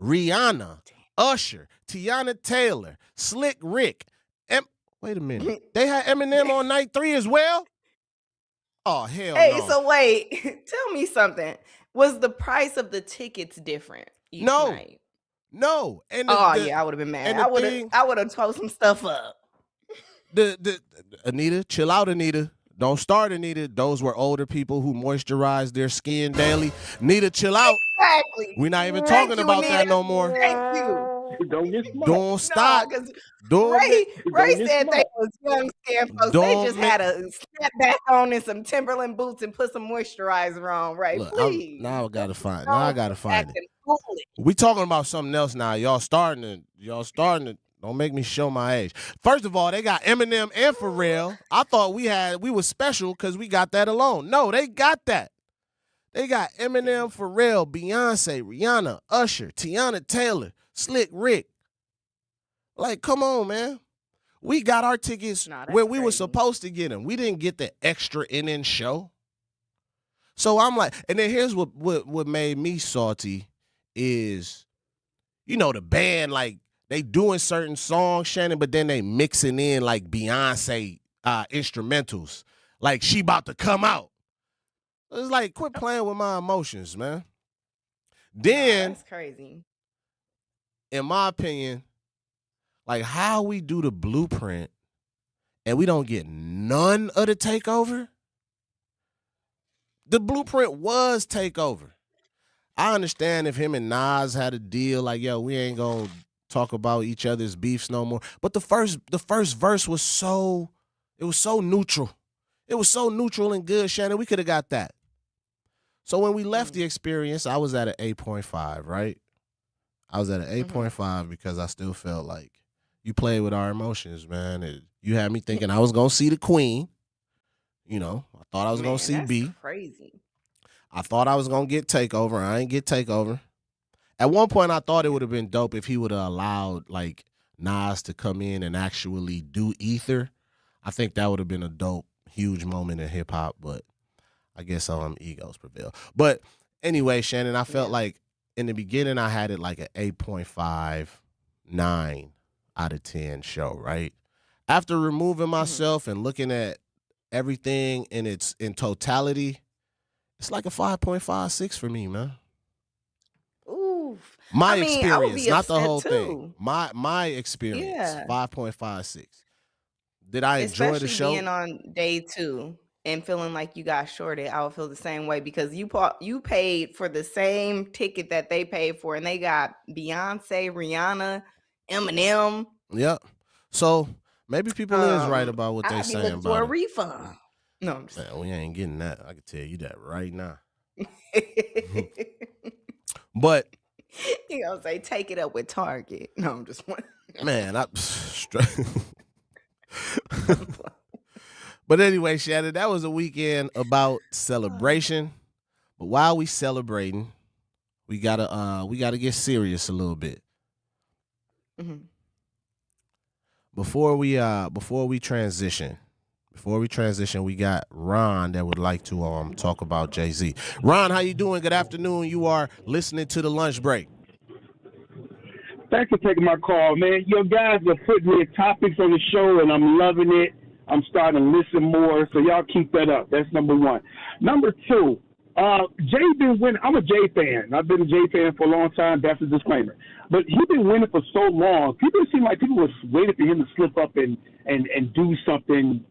Rihanna, Usher, Tiana Taylor, Slick Rick. Wait a minute. They had Eminem on night three as well? Oh, hell no. Hey, so wait. Tell me something. Was the price of the tickets different each night? No. And I would have been mad. I would have told some stuff up. Anita, chill out, Anita. Don't start, Anita. Those were older people who moisturized their skin daily. Anita, chill out. Exactly. We're not even talking about that no more. Thank you. Don't stop. Ray said they was young skin folks. They just had a snapback on and some Timberland boots and put some moisturizer on, right? Look, please. I gotta find it. We talking about something else now. Y'all starting to Don't make me show my age. First of all, they got Eminem and Pharrell. I thought we were special because we got that alone. No, they got that. They got Eminem, Pharrell, Beyonce, Rihanna, Usher, Tiana Taylor, Slick Rick. Like, come on, man. We got our tickets when we were supposed to get them. We didn't get the extra in show. So I'm like, and then here's what made me salty is, the band, like, they doing certain songs, Shannon, but then they mixing in, like, Beyonce instrumentals. Like, she about to come out. It's like, quit playing with my emotions, man. Then, that's crazy. In my opinion, like, how we do the blueprint and we don't get none of the takeover? The blueprint was takeover. I understand if him and Nas had a deal, like, yo, we ain't gonna talk about each other's beefs no more. But the first verse was so neutral. It was so neutral and good, Shannon. We could have got that. So when we left the experience, I was at an 8.5, right? I was at an 8.5 because I still felt like you played with our emotions, man. You had me thinking I was going to see the queen. I thought I was going to see B. Crazy. I thought I was going to get takeover. I ain't get takeover. At one point, I thought it would have been dope if he would have allowed, like, Nas to come in and actually do Ether. I think that would have been a dope, huge moment in hip-hop, but I guess egos prevail. But anyway, Shannon, I felt like in the beginning I had it like an 8.5, 9 out of 10 show, right? After removing myself and looking at everything in totality, it's like a 5.5, 6 for me, man. Ooh. My experience, not the whole thing. My experience, 5.5, 6. Did I enjoy the show? Especially being on day 2. And feeling like you got shorted, I would feel the same way because you paid for the same ticket that they paid for, and they got Beyonce, Rihanna, Eminem. Yep. So maybe people is right about what they saying about for a it. refund. No, I'm just saying we ain't getting that. I can tell you that right now. But you gonna say take it up with Target? No, I'm just man. But anyway, Shannon, that was a weekend about celebration. But while we celebrating, we gotta get serious a little bit. Mm-hmm. Before we transition, we got Ron that would like to talk about Jay-Z. Ron, how you doing? Good afternoon. You are listening to the lunch break. Thanks for taking my call, man. Your guys are putting me topics on the show, and I'm loving it. I'm starting to listen more, so y'all keep that up. That's number one. Number two, Jay been winning. I'm a Jay fan. I've been a Jay fan for a long time. That's a disclaimer. But he's been winning for so long. People seem like people were waiting for him to slip up and do something,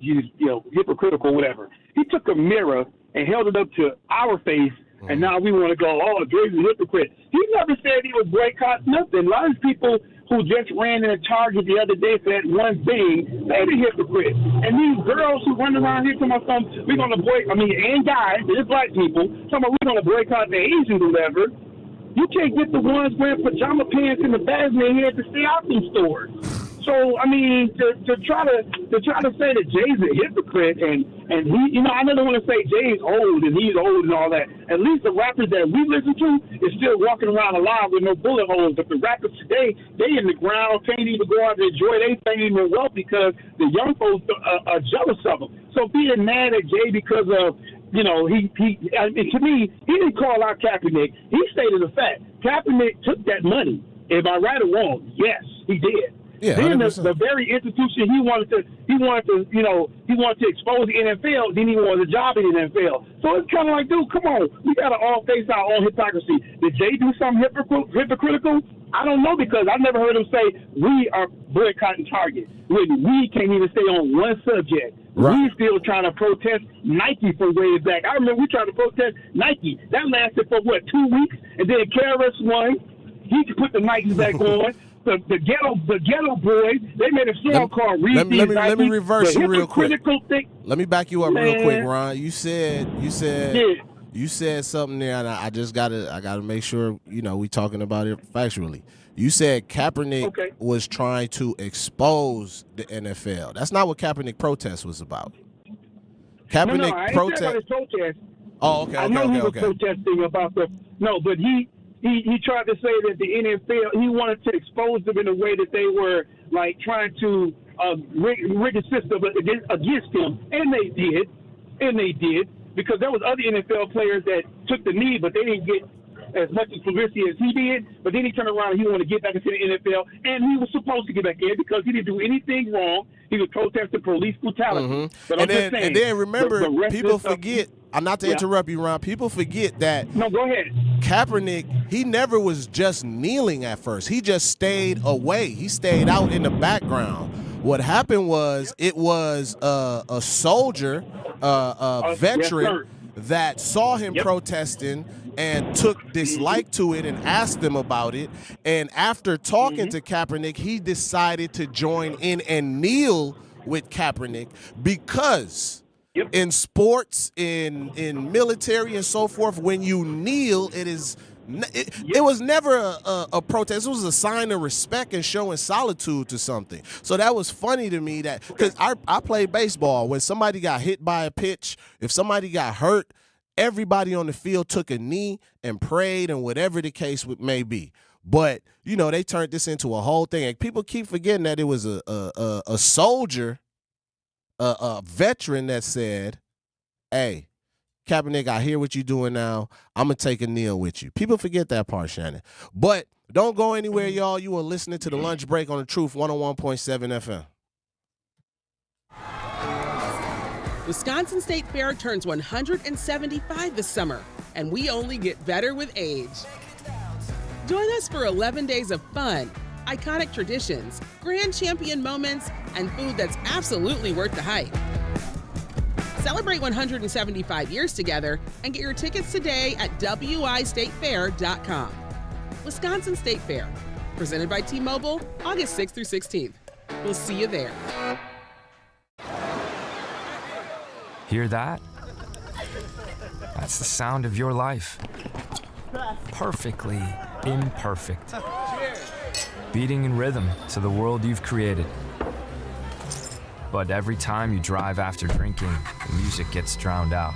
hypocritical or whatever. He took a mirror and held it up to our face, and now we want to go, oh, Jay's a hypocrite. He never said he would boycott nothing. A lot of people who just ran in a Target the other day for that one thing, they're the hypocrite. And these girls who run around here talking about something, we're going to and guys, there's black people, talking about we're going to boycott the Asians or whatever. You can't get the ones wearing pajama pants and the bags in their head to stay out in stores. So, I mean, to try to say that Jay's a hypocrite and he, I never want to say Jay's old and he's old and all that. At least the rappers that we listen to is still walking around alive with no bullet holes. But the rappers today, they in the ground, can't even go out and enjoy their fame and wealth because the young folks are jealous of them. So being mad at Jay because of, to me, he didn't call out Kaepernick. He stated the fact. Kaepernick took that money. Am I right or wrong? Yes, he did. Yeah, then the very institution he wanted to expose the NFL, then he wanted a job in the NFL. So it's kind of like, dude, come on, we gotta all face our own hypocrisy. Did Jay do something hypocritical? I don't know because I've never heard him say we are boycotting Target. When we can't even stay on one subject. Right. We still trying to protest Nike from way back. I remember we tried to protest Nike. That lasted for 2 weeks, and then KRS One, he put the Nikes back on. The ghetto boys, they made a song called Read These Nikes. Let me reverse you real quick. Thing. Let me back you up real quick, Ron. You said You said something there, and I just gotta make sure we talking about it factually. You said Kaepernick was trying to expose the NFL. That's not what Kaepernick protest was about. Kaepernick I ain't about his protest. Oh, okay. I know he was protesting about but he tried to say that the NFL, he wanted to expose them in a way that they were like trying to rig a system against him, and they did, because there was other NFL players that took the knee, but they didn't get as much publicity as he did. But then he turned around and he wanted to get back into the NFL, and he was supposed to get back in because he didn't do anything wrong. He was protesting police brutality. Mm-hmm. But and then remember, people forget. Not to interrupt you, Ron. People forget that. No, go ahead. Kaepernick, he never was just kneeling at first. He just stayed away. He stayed out in the background. What happened was it was a soldier, a veteran that saw him protesting and took dislike to it and asked him about it. And after talking to Kaepernick, he decided to join in and kneel with Kaepernick because in sports, in military and so forth, when you kneel, it was never a protest. It was a sign of respect and showing solitude to something. So that was funny to me that because I played baseball. When somebody got hit by a pitch, if somebody got hurt, everybody on the field took a knee and prayed and whatever the case may be. But, they turned this into a whole thing. And people keep forgetting that it was a soldier, a veteran that said, hey, Kaepernick, I hear what you're doing now. I'm going to take a kneel with you. People forget that part, Shannon. But don't go anywhere, y'all. You are listening to The Lunch Break on The Truth 101.7 FM. Wisconsin State Fair turns 175 this summer, and we only get better with age. Join us for 11 days of fun, iconic traditions, grand champion moments, and food that's absolutely worth the hype. Celebrate 175 years together and get your tickets today at wistatefair.com. Wisconsin State Fair, presented by T-Mobile, August 6th through 16th. We'll see you there. Hear that? That's the sound of your life. Perfectly imperfect. Beating in rhythm to the world you've created. But every time you drive after drinking, the music gets drowned out.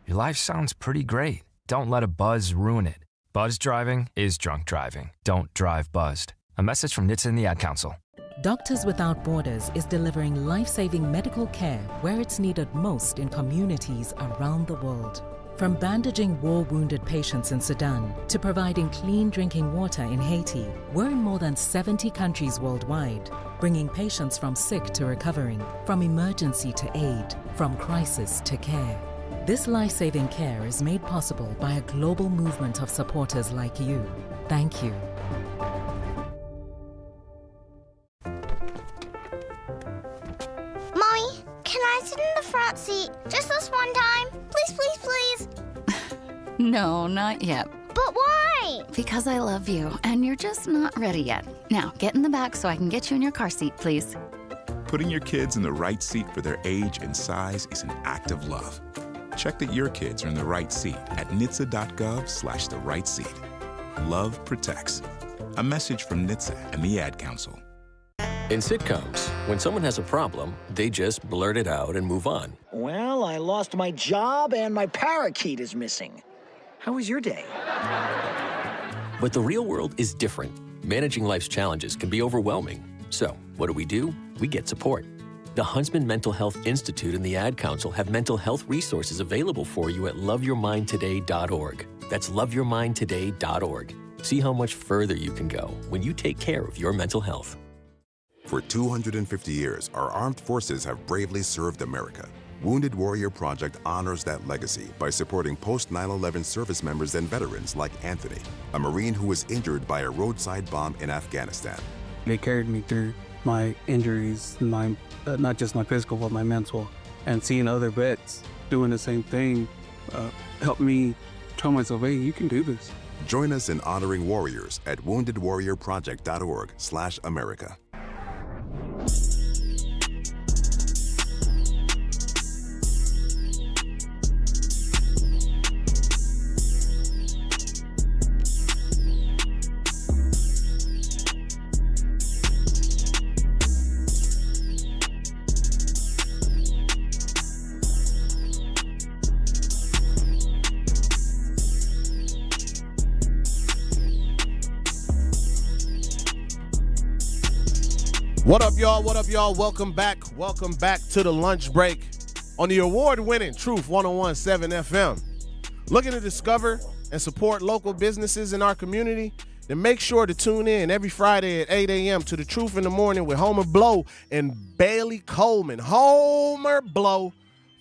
Your life sounds pretty great. Don't let a buzz ruin it. Buzz driving is drunk driving. Don't drive buzzed. A message from NHTSA and the Ad Council. Doctors Without Borders is delivering life-saving medical care where it's needed most in communities around the world. From bandaging war-wounded patients in Sudan to providing clean drinking water in Haiti, we're in more than 70 countries worldwide, bringing patients from sick to recovering, from emergency to aid, from crisis to care. This life-saving care is made possible by a global movement of supporters like you. Thank you. Mommy, can I sit in the front seat just this one time? Please, please, please. No, not yet. But why? Because I love you, and you're just not ready yet. Now, get in the back so I can get you in your car seat, please. Putting your kids in the right seat for their age and size is an act of love. Check that your kids are in the right seat at nhtsa.gov/the right seat. Love protects. A message from NHTSA and the Ad Council. In sitcoms, when someone has a problem, they just blurt it out and move on. Well, I lost my job and my parakeet is missing. How was your day? But the real world is different. Managing life's challenges can be overwhelming. So, what do? We get support. The Huntsman Mental Health Institute and the Ad Council have mental health resources available for you at loveyourmindtoday.org. That's loveyourmindtoday.org. See how much further you can go when you take care of your mental health. For 250 years, our armed forces have bravely served America. Wounded Warrior Project honors that legacy by supporting post-9/11 service members and veterans like Anthony, a Marine who was injured by a roadside bomb in Afghanistan. They carried me through my injuries, not just my physical, but my mental. And seeing other vets doing the same thing helped me tell myself, hey, you can do this. Join us in honoring warriors at woundedwarriorproject.org/America. What up, y'all? What up, y'all? Welcome back. Welcome back to the lunch break on the award-winning Truth 101.7 FM. Looking to discover and support local businesses in our community? Then make sure to tune in every Friday at 8 a.m. to The Truth in the Morning with Homer Blow and Bailey Coleman. Homer Blow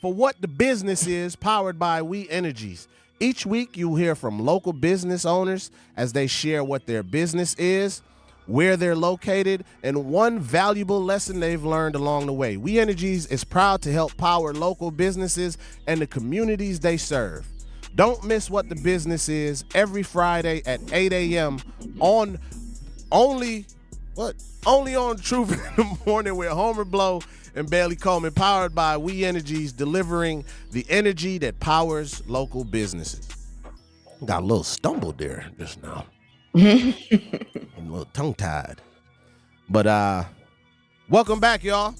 for What the Business Is, powered by We Energies. Each week, you'll hear from local business owners as they share what their business is, where they're located, and one valuable lesson they've learned along the way. We Energies is proud to help power local businesses and the communities they serve. Don't miss What the Business Is every Friday at 8 a.m. on only on Truth in the Morning with Homer Blow and Bailey Coleman, powered by We Energies, delivering the energy that powers local businesses. Got a little stumbled there just now. I'm a little tongue-tied. But welcome back, y'all.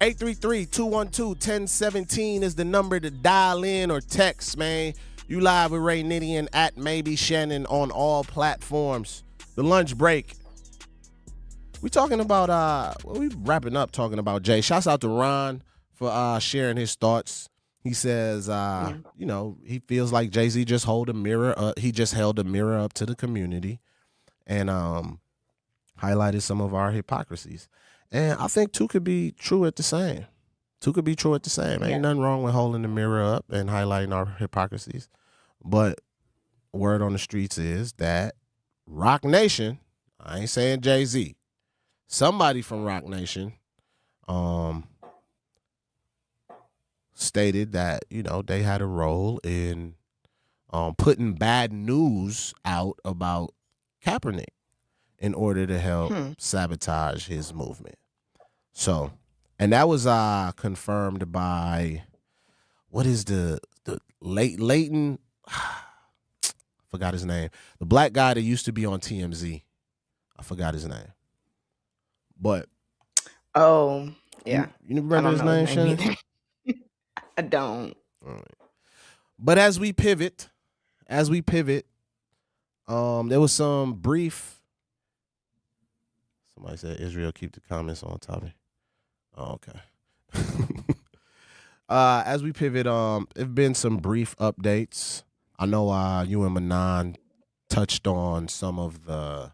833-212-1017 is the number to dial in or text, man. You live with Ray Nidian at Maybe Shannon on all platforms. The lunch break. We talking about we wrapping up talking about Jay. Shouts out to Ron for sharing his thoughts. He says, he feels like Jay-Z just held a mirror up. He just held a mirror up to the community and highlighted some of our hypocrisies. And I think two could be true at the same. Ain't nothing wrong with holding the mirror up and highlighting our hypocrisies. But word on the streets is that Rock Nation, I ain't saying Jay-Z, somebody from Rock Nation stated that, they had a role in putting bad news out about Kaepernick in order to help sabotage his movement. So, and that was confirmed by, what is the Leighton, forgot his name. The black guy that used to be on TMZ. I forgot his name. But. Oh, yeah. You remember his name, Shannon? I don't. All right. But as we pivot, there was some brief. Somebody said Israel keep the comments on topic. Oh, okay. As we pivot, there've been some brief updates. I know you and Manon touched on some of the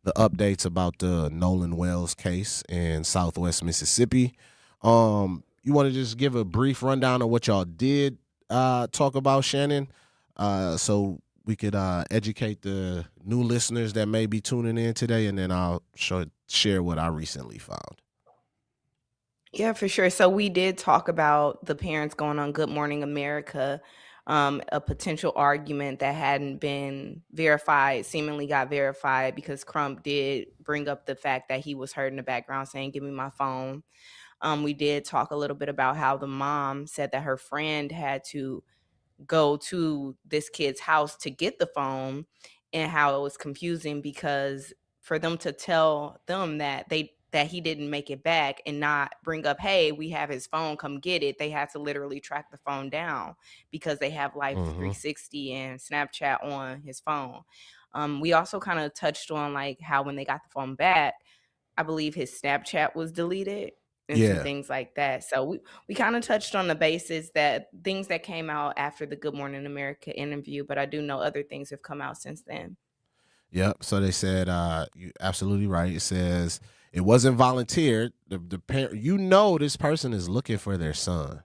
updates about the Nolan Wells case in Southwest Mississippi. You want to just give a brief rundown of what y'all did talk about, Shannon, so we could educate the new listeners that may be tuning in today, and then I'll share what I recently found. Yeah, for sure. So we did talk about the parents going on Good Morning America, a potential argument that hadn't been verified, seemingly got verified because Crump did bring up the fact that he was heard in the background saying, "Give me my phone." We did talk a little bit about how the mom said that her friend had to go to this kid's house to get the phone, and how it was confusing because for them to tell them that he didn't make it back and not bring up, "Hey, we have his phone, come get it," they had to literally track the phone down because they have Life 360 and Snapchat on his phone. We also kind of touched on like how when they got the phone back, I believe his Snapchat was deleted and some things like that. So we kind of touched on the basis that things that came out after the Good Morning America interview, but I do know other things have come out since then. Yep. So they said, you're absolutely right. It says it wasn't volunteered. The parent, this person is looking for their son.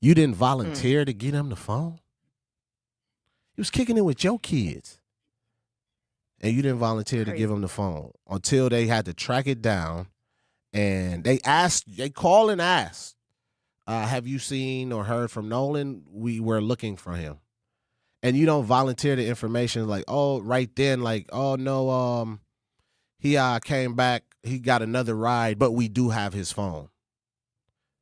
You didn't volunteer to get him the phone. He was kicking it with your kids. And you didn't volunteer to give him the phone until they had to track it down. And they call and ask, have you seen or heard from Nolan? We were looking for him. And you don't volunteer the information like, oh, right then, like, oh, no, he came back. He got another ride, but we do have his phone.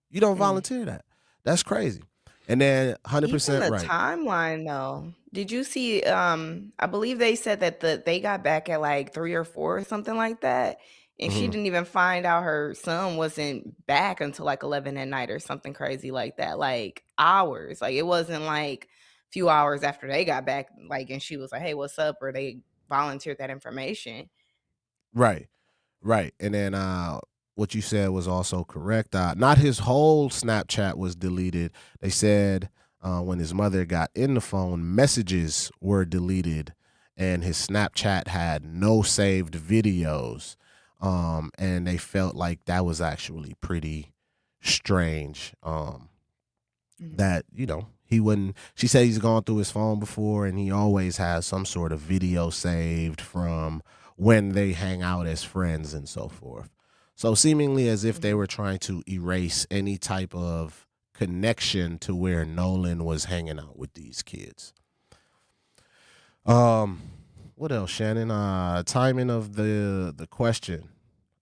You don't volunteer that. That's crazy. And then 100% right. Timeline, though. Did you see, I believe they said that they got back at like 3 or 4 or something like that. And she didn't even find out her son wasn't back until like 11 at night or something crazy like that, like hours. Like it wasn't like a few hours after they got back, like, and she was like, "Hey, what's up?" Or they volunteered that information. Right. And then what you said was also correct. Not his whole Snapchat was deleted. They said when his mother got in the phone, messages were deleted, and his Snapchat had no saved videos. And they felt like that was actually pretty strange. That, he wouldn't. She said he's gone through his phone before, and he always has some sort of video saved from when they hang out as friends and so forth. So seemingly as if they were trying to erase any type of connection to where Nolan was hanging out with these kids. What else, Shannon? Timing of the question.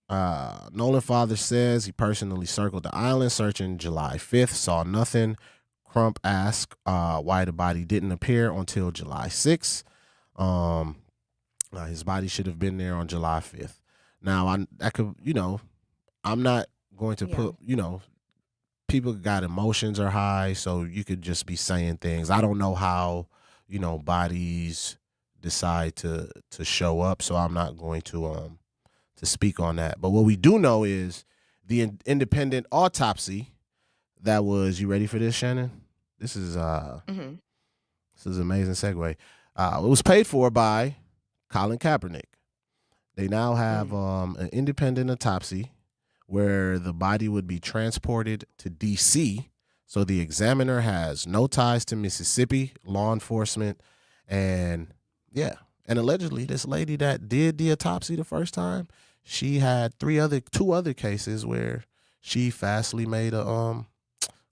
Nolan father says he personally circled the island searching July 5th, saw nothing. Crump asked why the body didn't appear until July 6th. His body should have been there on July 5th. Now, I'm not going to put, people got emotions are high, so you could just be saying things. I don't know how, bodies decide to show up, so I'm not going to speak on that. But what we do know is the independent autopsy that was, you ready for this, Shannon? This is this is an amazing segue. It was paid for by Colin Kaepernick. They now have an independent autopsy where the body would be transported to D.C. So the examiner has no ties to Mississippi, law enforcement, and allegedly this lady that did the autopsy the first time, she had two other cases where she fastly made a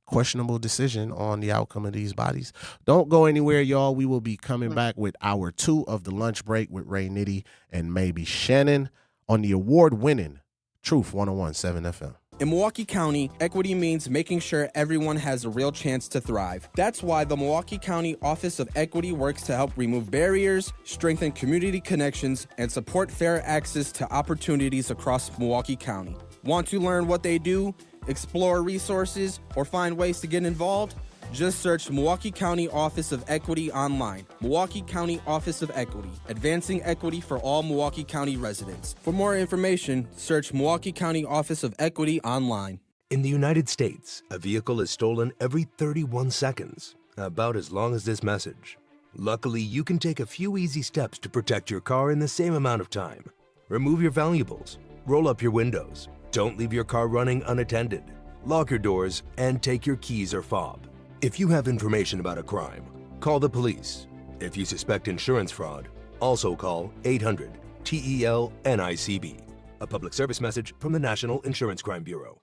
questionable decision on the outcome of these bodies. Don't go anywhere, y'all. We will be coming back with hour 2 of the lunch break with Ray Nitty and maybe Shannon on the award-winning Truth 101.7 FM. In Milwaukee County, equity means making sure everyone has a real chance to thrive. That's why the Milwaukee County Office of Equity works to help remove barriers, strengthen community connections, and support fair access to opportunities across Milwaukee County. Want to learn what they do, explore resources, or find ways to get involved? Just search Milwaukee County Office of Equity online. Milwaukee County Office of Equity, advancing equity for all Milwaukee County residents. For more information, search Milwaukee County Office of Equity online. In the United States, a vehicle is stolen every 31 seconds, about as long as this message. Luckily, you can take a few easy steps to protect your car in the same amount of time. Remove your valuables, roll up your windows, don't leave your car running unattended, lock your doors, and take your keys or fob. If you have information about a crime, call the police. If you suspect insurance fraud, also call 800-TEL-NICB. A public service message from the National Insurance Crime Bureau.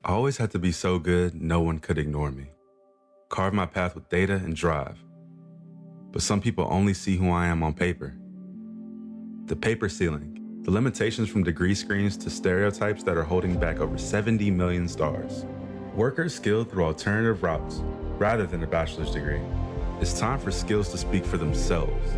I always had to be so good, no one could ignore me. Carve my path with data and drive. But some people only see who I am on paper. The paper ceiling, the limitations from degree screens to stereotypes that are holding back over 70 million stars. Workers skilled through alternative routes, rather than a bachelor's degree. It's time for skills to speak for themselves.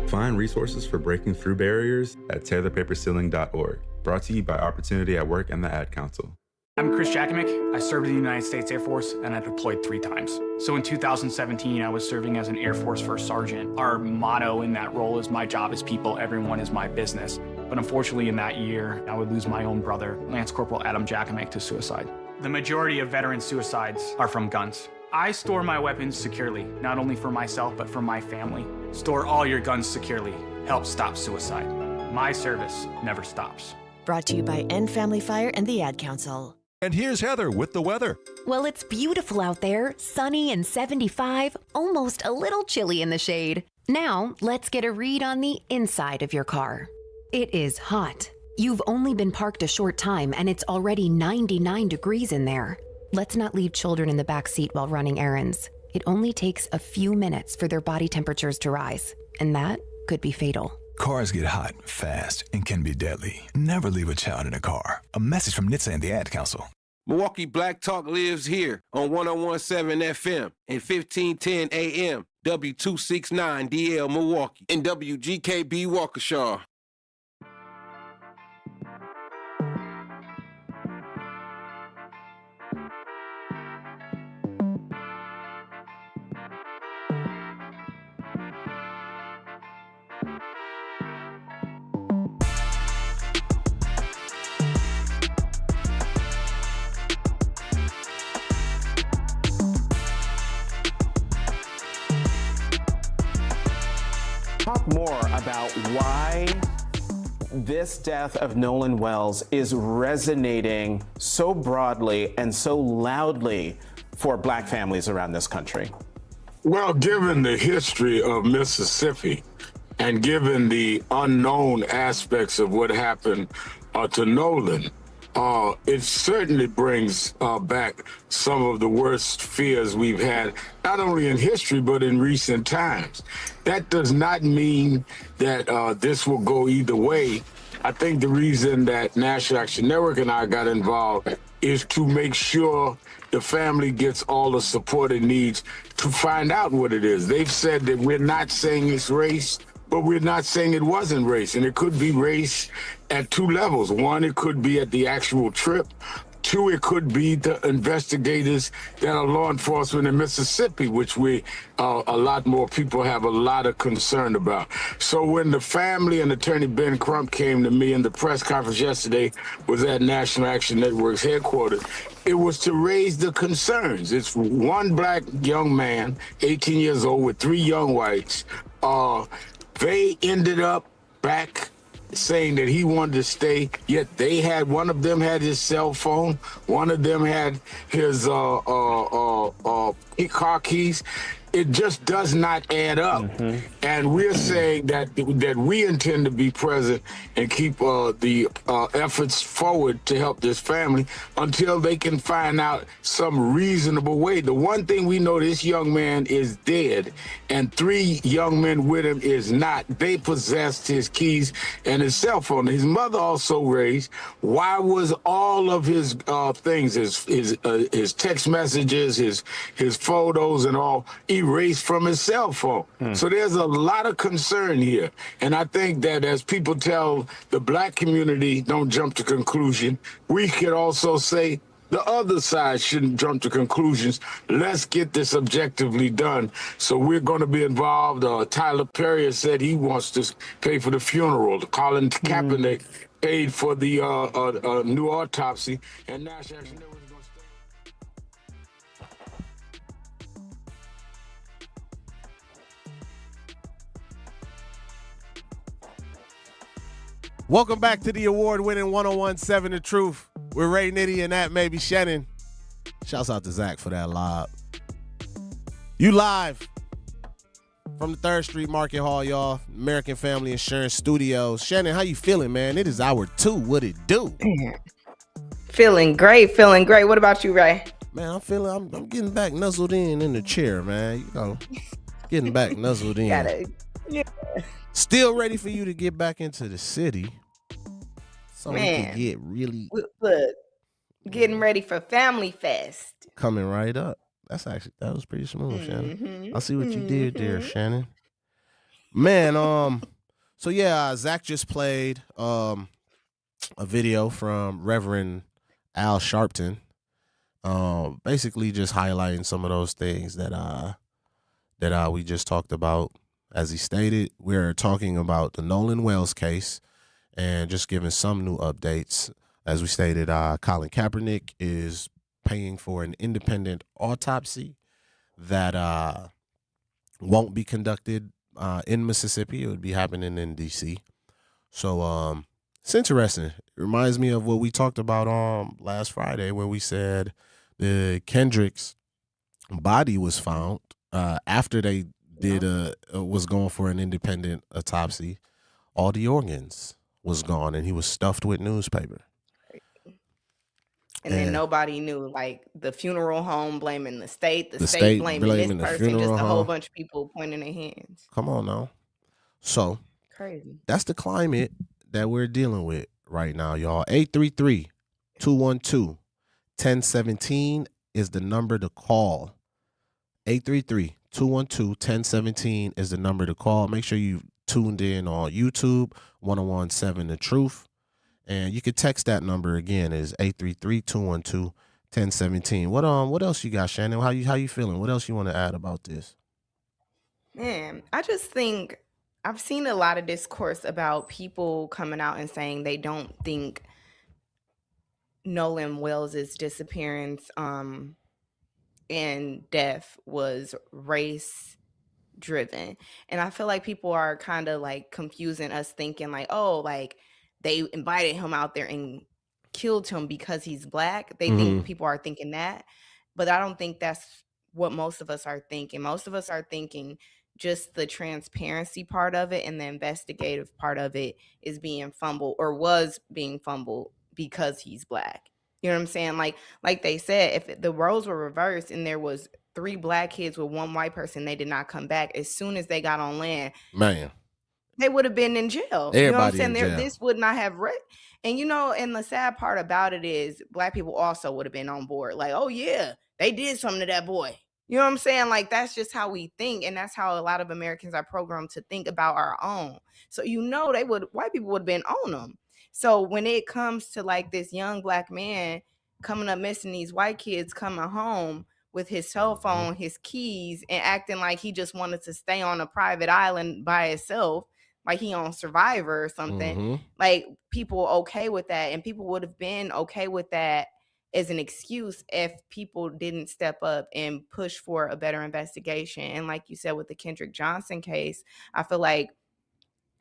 Find resources for breaking through barriers at tearthepaperceiling.org. Brought to you by Opportunity at Work and the Ad Council. I'm Chris Jakomick. I served in the United States Air Force and I deployed 3 times. So in 2017, I was serving as an Air Force First Sergeant. Our motto in that role is my job is people, everyone is my business. But unfortunately in that year, I would lose my own brother, Lance Corporal Adam Jakomick, to suicide. The majority of veteran suicides are from guns. I store my weapons securely, not only for myself, but for my family. Store all your guns securely. Help stop suicide. My service never stops. Brought to you by End Family Fire and the Ad Council. And here's Heather with the weather. Well, it's beautiful out there, sunny and 75, almost a little chilly in the shade. Now, let's get a read on the inside of your car. It is hot. You've only been parked a short time and it's already 99 degrees in there. Let's not leave children in the back seat while running errands. It only takes a few minutes for their body temperatures to rise, and that could be fatal. Cars get hot, fast, and can be deadly. Never leave a child in a car. A message from NHTSA and the Ad Council. Milwaukee Black Talk lives here on 101.7 FM and 1510 AM, W269DL Milwaukee, and WGKB Waukesha. talk more about why this death of Nolan Wells is resonating so broadly and so loudly for Black families around this country. Well, given the history of Mississippi and given the unknown aspects of what happened to Nolan, it certainly brings back some of the worst fears we've had, not only in history, but in recent times. That does not mean that this will go either way. I think the reason that National Action Network and I got involved is to make sure the family gets all the support it needs to find out what it is. They've said that we're not saying it's race, but we're not saying it wasn't race. And it could be race at two levels. One, it could be at the actual trip. Two, it could be the investigators that are law enforcement in Mississippi, which a lot more people have a lot of concern about. So when the family and Attorney Ben Crump came to me in the press conference yesterday, was at National Action Network's headquarters, it was to raise the concerns. It's one Black young man, 18 years old, with three young whites. They ended up back saying that he wanted to stay, yet one of them had his cell phone, one of them had his car keys. It just does not add up. And we're saying that we intend to be present and keep the efforts forward to help this family until they can find out some reasonable way. The one thing we know, this young man is dead, and three young men with him is not. They possessed his keys and his cell phone. His mother also raised, why was all of his things, his text messages, his photos and all erased from his cell phone? So there's a lot of concern here. And I think that as people tell the Black community, don't jump to conclusion, we could also say the other side shouldn't jump to conclusions. Let's get this objectively done. So we're going to be involved. Tyler Perry has said he wants to pay for the funeral. Colin Kaepernick paid for the new autopsy. And National Action Network is going to stay. Welcome back to the award-winning 1017 The Truth. We're Ray Nitty and that maybe Shannon. Shouts out to Zach for that live. You live from the 3rd Street Market Hall, y'all. American Family Insurance Studios. Shannon, how you feeling, man? It is hour 2. What it do? Feeling great. What about you, Ray? Man, I'm getting back nuzzled in the chair, man. You know, getting back nuzzled in. Still ready for you to get back into the city. So we can get really... Look, getting ready for Family Fest. Coming right up. That was pretty smooth, Shannon. I see what you did there, Shannon. Man, so yeah, Zach just played a video from Reverend Al Sharpton. Basically just highlighting some of those things that we just talked about. As he stated, we're talking about the Nolan Wells case and just giving some new updates. As we stated, Colin Kaepernick is paying for an independent autopsy that won't be conducted in Mississippi. It would be happening in D.C. So it's interesting. It reminds me of what we talked about last Friday when we said the Kendrick's body was found after they was going for an independent autopsy. All the organs was gone and he was stuffed with newspaper. And then nobody knew, like the funeral home blaming the state blaming this person, just a whole bunch of people pointing their hands. Come on now. So crazy. That's the climate that we're dealing with right now, y'all. 833-212-1017 is the number to call. 833-212-1017 is the number to call. Make sure you tuned in on YouTube, 1017 The Truth. And you could text that number again. Is 833-212-1017. What else you got, Shannon? How you feeling? What else you want to add about this? Man, I just think I've seen a lot of discourse about people coming out and saying they don't think Nolan Wells' disappearance and death was race driven. And I feel like people are kind of like confusing us, thinking like, oh, like they invited him out there and killed him because he's black. They think people are thinking that, but I don't think that's what most of us are thinking. Most of us are thinking just the transparency part of it, and the investigative part of it is being fumbled, or was being fumbled, because he's black. You know what I'm saying? Like they said, if the roles were reversed and there was 3 black kids with 1 white person, they did not come back. As soon as they got on land, Man, they would have been in jail. You know what I'm everybody saying? in jail. This would not have and and the sad part about it is black people also would have been on board. Like, oh yeah, they did something to that boy. You know what I'm saying? Like, that's just how we think, and that's how a lot of Americans are programmed to think about our own. So white people would have been on them. So when it comes to like this young black man coming up missing, these white kids coming home with his cell phone, his keys, and acting like he just wanted to stay on a private island by himself, like he on Survivor or something. Like, people okay with that, and people would have been okay with that as an excuse if people didn't step up and push for a better investigation. And like you said with the Kendrick Johnson case, I feel like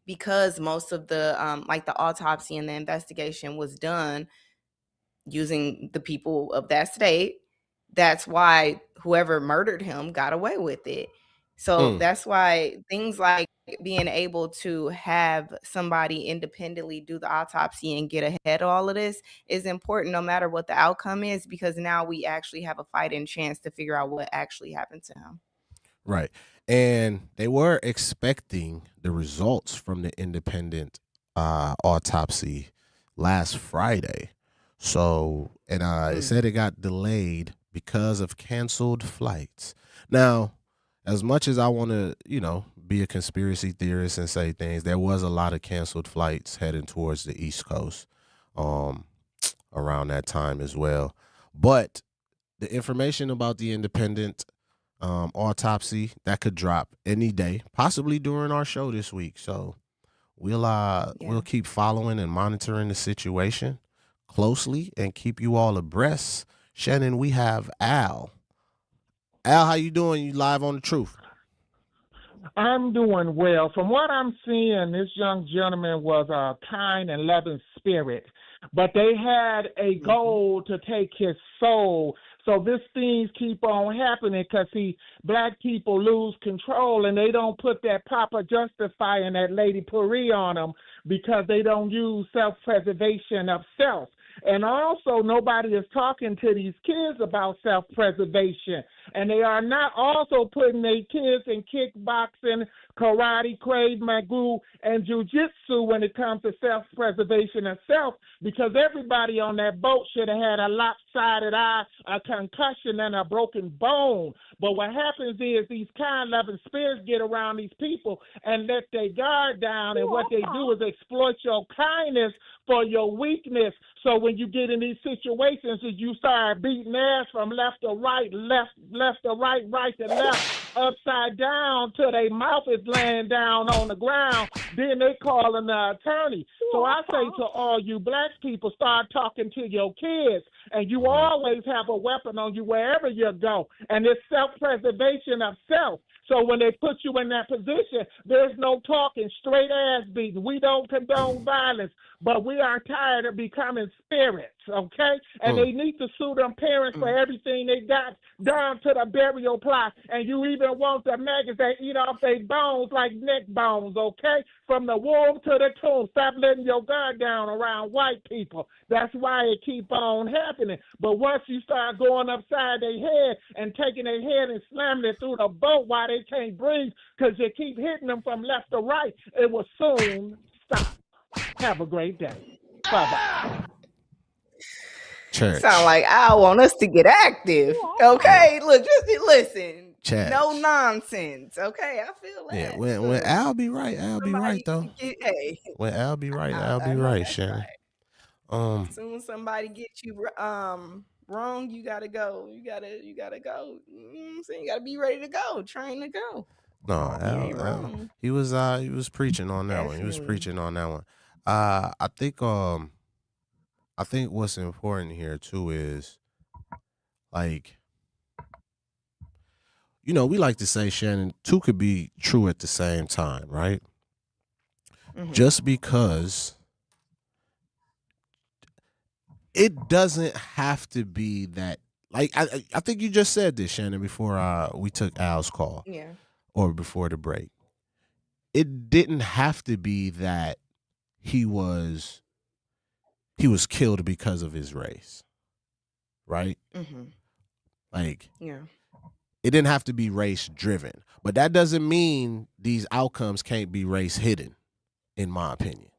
because most of the like the autopsy and the investigation was done using the people of that state, that's why whoever murdered him got away with it. So that's why things like being able to have somebody independently do the autopsy and get ahead of all of this is important, no matter what the outcome is, because now we actually have a fighting chance to figure out what actually happened to him. Right. And they were expecting the results from the independent autopsy last Friday. So, and it said it got delayed because of canceled flights. Now, as much as I want to, be a conspiracy theorist and say things, there was a lot of canceled flights heading towards the East Coast around that time as well. But the information about the independent autopsy, that could drop any day, possibly during our show this week. So we'll keep following and monitoring the situation closely and keep you all abreast. Shannon, we have Al. Al, how you doing? You live on The Truth. I'm doing well. From what I'm seeing, this young gentleman was a kind and loving spirit, but they had a goal to take his soul. So these things keep on happening because, black people lose control and they don't put that Papa Justify and that Lady Puri on them because they don't use self-preservation of self. And also, nobody is talking to these kids about self-preservation. And they are not also putting their kids in kickboxing, karate, Krav Maga, and jiu-jitsu when it comes to self-preservation of self, because everybody on that boat should have had a lopsided eye, a concussion, and a broken bone. But what happens is these kind, loving spirits get around these people and let their guard down, and what they do is exploit your kindness for your weakness. So when you get in these situations, you start beating ass from left to right, left to right, right to left, upside down till their mouth is laying down on the ground. Then they call an attorney. So I say to all you black people, start talking to your kids. And you always have a weapon on you wherever you go. And it's self-preservation of self. So when they put you in that position, there's no talking, straight ass beating. We don't condone violence, but we are tired of becoming spirits, okay? And they need to sue them parents for everything they got, down to the burial plot. And you even want the maggots that eat off their bones like neck bones, okay? From the womb to the tomb. Stop letting your guard down around white people. That's why it keep on happening. But once you start going upside their head and taking their head and slamming it through the boat while they can't breathe because you keep hitting them from left to right, it will soon stop. Have a great day. Bye-bye. Church. Sound like I want us to get active. Okay, look, just listen. Church. No nonsense. Okay, I feel that. Yeah, when Al be right, Al be right though. When Al be right, Al be right, Shannon. Right. Soon somebody gets you wrong, you gotta go. You gotta go. You know what I'm saying? You gotta be ready to go, train to go. No, Al, he was preaching on that one. He was preaching on that one. I think what's important here too is, like, we like to say, Shannon, two could be true at the same time, right? Mhm. Just because it doesn't have to be that. Like I think you just said this, Shannon, before we took Al's call Yeah. or before the break. It didn't have to be that he was killed because of his race, right? Mhm. Like Yeah. it didn't have to be race driven, but that doesn't mean these outcomes can't be race hidden, in my opinion.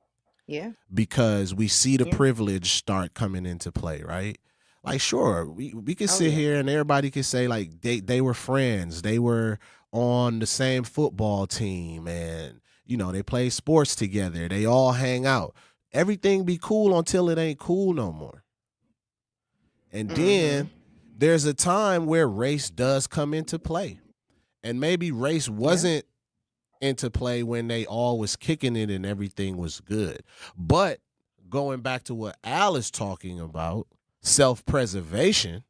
Yeah. Because we see the Yeah. privilege start coming into play, right? Like, sure, we can sit yeah. here and everybody can say like they were friends, they were on the same football team, and they play sports together, they all hang out. Everything be cool until it ain't cool no more. And then there's a time where race does come into play. And maybe race wasn't into play when they all was kicking it and everything was good. But going back to what Al is talking about, self-preservation,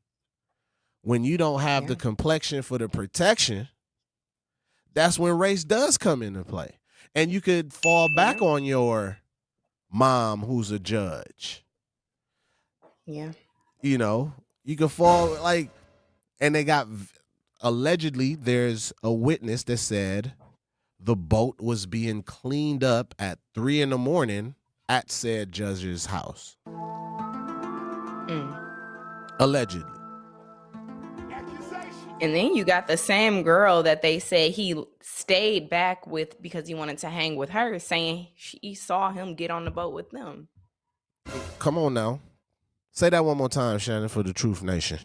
when you don't have the complexion for the protection, that's when race does come into play. And you could fall back on your mom who's a judge. Yeah. You can fall and they got allegedly there's a witness that said the boat was being cleaned up at 3 a.m. at said judge's house. Allegedly. And then you got the same girl that they said he stayed back with because he wanted to hang with her, saying she saw him get on the boat with them. Come on now. Say that one more time, Shannon, for the Truth Nation.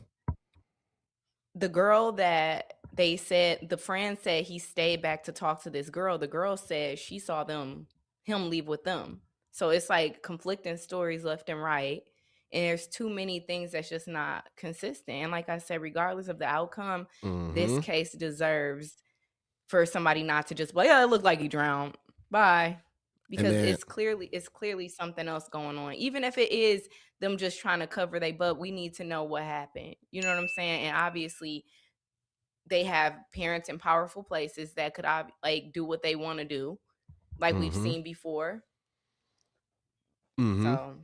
The girl that they said, the friend said he stayed back to talk to this girl. The girl said she saw him leave with them. So it's like conflicting stories left and right. And there's too many things that's just not consistent. And like I said, regardless of the outcome, this case deserves for somebody not to just be like, yeah, it looked like he drowned. Bye. Because it's clearly something else going on. Even if it is them just trying to cover their butt, we need to know what happened. You know what I'm saying? And obviously they have parents in powerful places that could do what they want to do, like we've seen before. So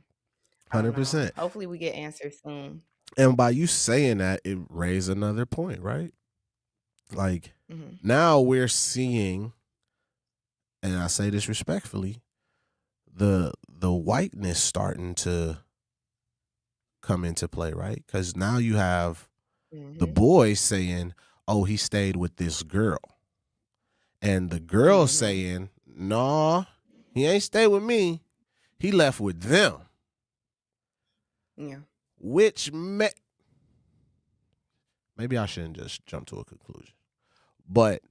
100%. hopefully we get answers soon. And by you saying that, it raised another point, right? Like now we're seeing, and I say this respectfully, the whiteness starting to come into play, right? Because now you have the boys saying, oh, he stayed with this girl. And the girl saying, no, he ain't stayed with me. He left with them. Yeah. Which maybe I shouldn't just jump to a conclusion. But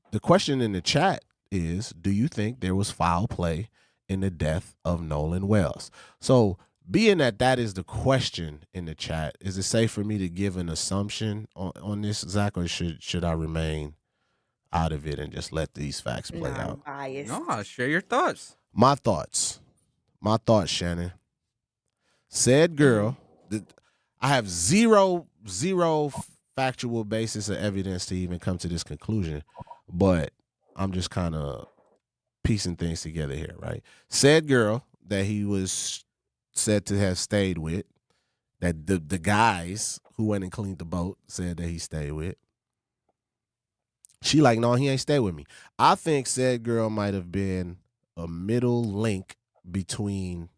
the question in the chat is, do you think there was foul play in the death of Nolan Wells? So being that is the question in the chat, is it safe for me to give an assumption on this, Zach, or should I remain out of it and just let these facts play out? Biased. No, share your thoughts. My thoughts, Shannon. Said girl, I have zero factual basis of evidence to even come to this conclusion, but I'm just kind of piecing things together here, right? Said girl that he was said to have stayed with, that the guys who went and cleaned the boat said that he stayed with. She like, no, he ain't stay with me. I think said girl might have been a middle link between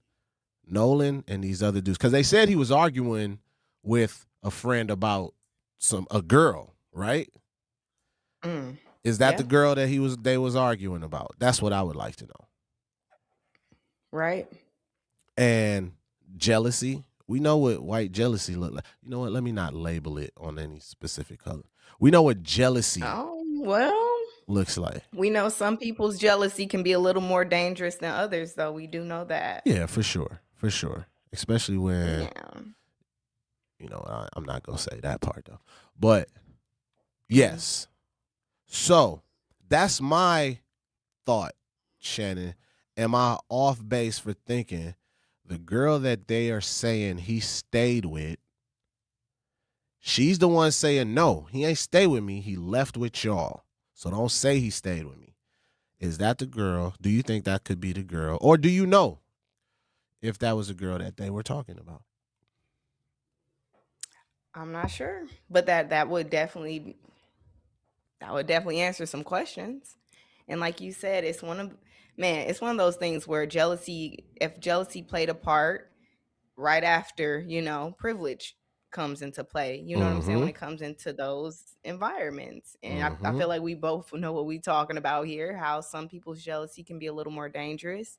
Nolan and these other dudes, because they said he was arguing with a friend about a girl, right? Is that the girl that they was arguing about? That's what I would like to know. Right. And jealousy. We know what white jealousy look like. You know what? Let me not label it on any specific color. We know what jealousy looks like. We know some people's jealousy can be a little more dangerous than others, though. We do know that. Yeah, for sure. Especially when, I'm not going to say that part, though. But, yes. So, that's my thought, Shannon. Am I off base for thinking the girl that they are saying he stayed with She's the one saying, no, he ain't stay with me. He left with y'all. So don't say he stayed with me. Is that the girl? Do you think that could be the girl? Or do you know if that was the girl that they were talking about? I'm not sure, but that would definitely answer some questions. And like you said, it's one of those things where if jealousy played a part right after, privilege comes into play. You know what I'm saying? When it comes into those environments. And I feel like we both know what we're talking about here, how some people's jealousy can be a little more dangerous.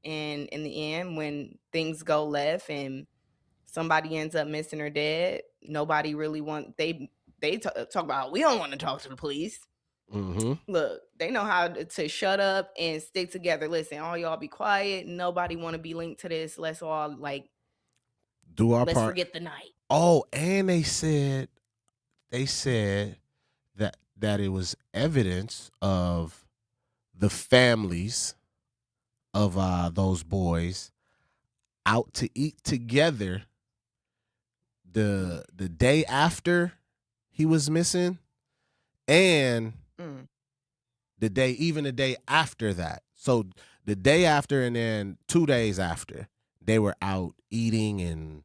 And in the end, when things go left and somebody ends up missing or dead, nobody really they talk about, we don't want to talk to the police. Look, they know how to shut up and stick together. Listen, all y'all be quiet. Nobody want to be linked to this. Let's all do our let's part. Forget the night. Oh, and they said that it was evidence of the families of those boys out to eat together the day after he was missing, and the day after that. So the day after and then 2 days after, they were out eating and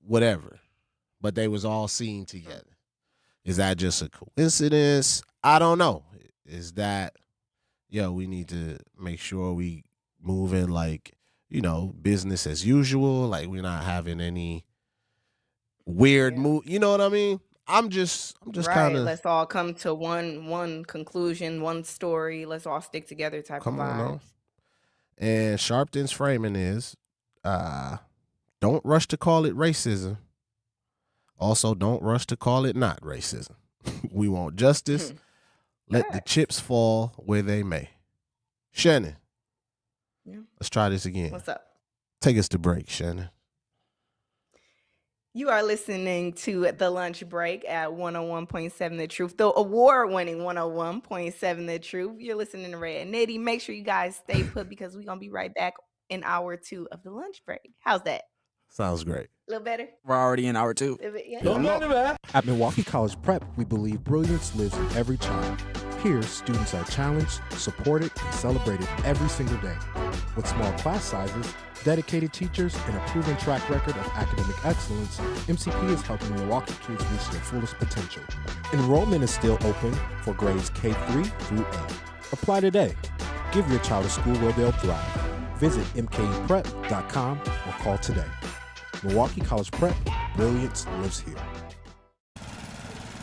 whatever, but they was all seen together. Is that just a coincidence? I don't know. Is that, we need to make sure we move in business as usual, like we're not having any weird move. You know what I mean? I'm just kind of. Let's all come to one conclusion, one story. Let's all stick together type of vibes. And Sharpton's framing is, don't rush to call it racism. Also, don't rush to call it not racism. We want justice. Let the chips fall where they may. Shannon, let's try this again. What's up? Take us to break, Shannon. You are listening to The Lunch Break at 101.7 The Truth, the award-winning 101.7 The Truth. You're listening to Ray and Nitty. Make sure you guys stay put because we're going to be right back in hour 2 of The Lunch Break. How's that? Sounds great. A little better? We're already in hour 2. At Milwaukee College Prep, we believe brilliance lives in every child. Here, students are challenged, supported, and celebrated every single day. With small class sizes, dedicated teachers, and a proven track record of academic excellence, MCP is helping Milwaukee kids reach their fullest potential. Enrollment is still open for grades K-3 through 8. Apply today. Give your child a school where they'll thrive. Visit mkeprep.com or call today. Milwaukee College Prep, brilliance lives here.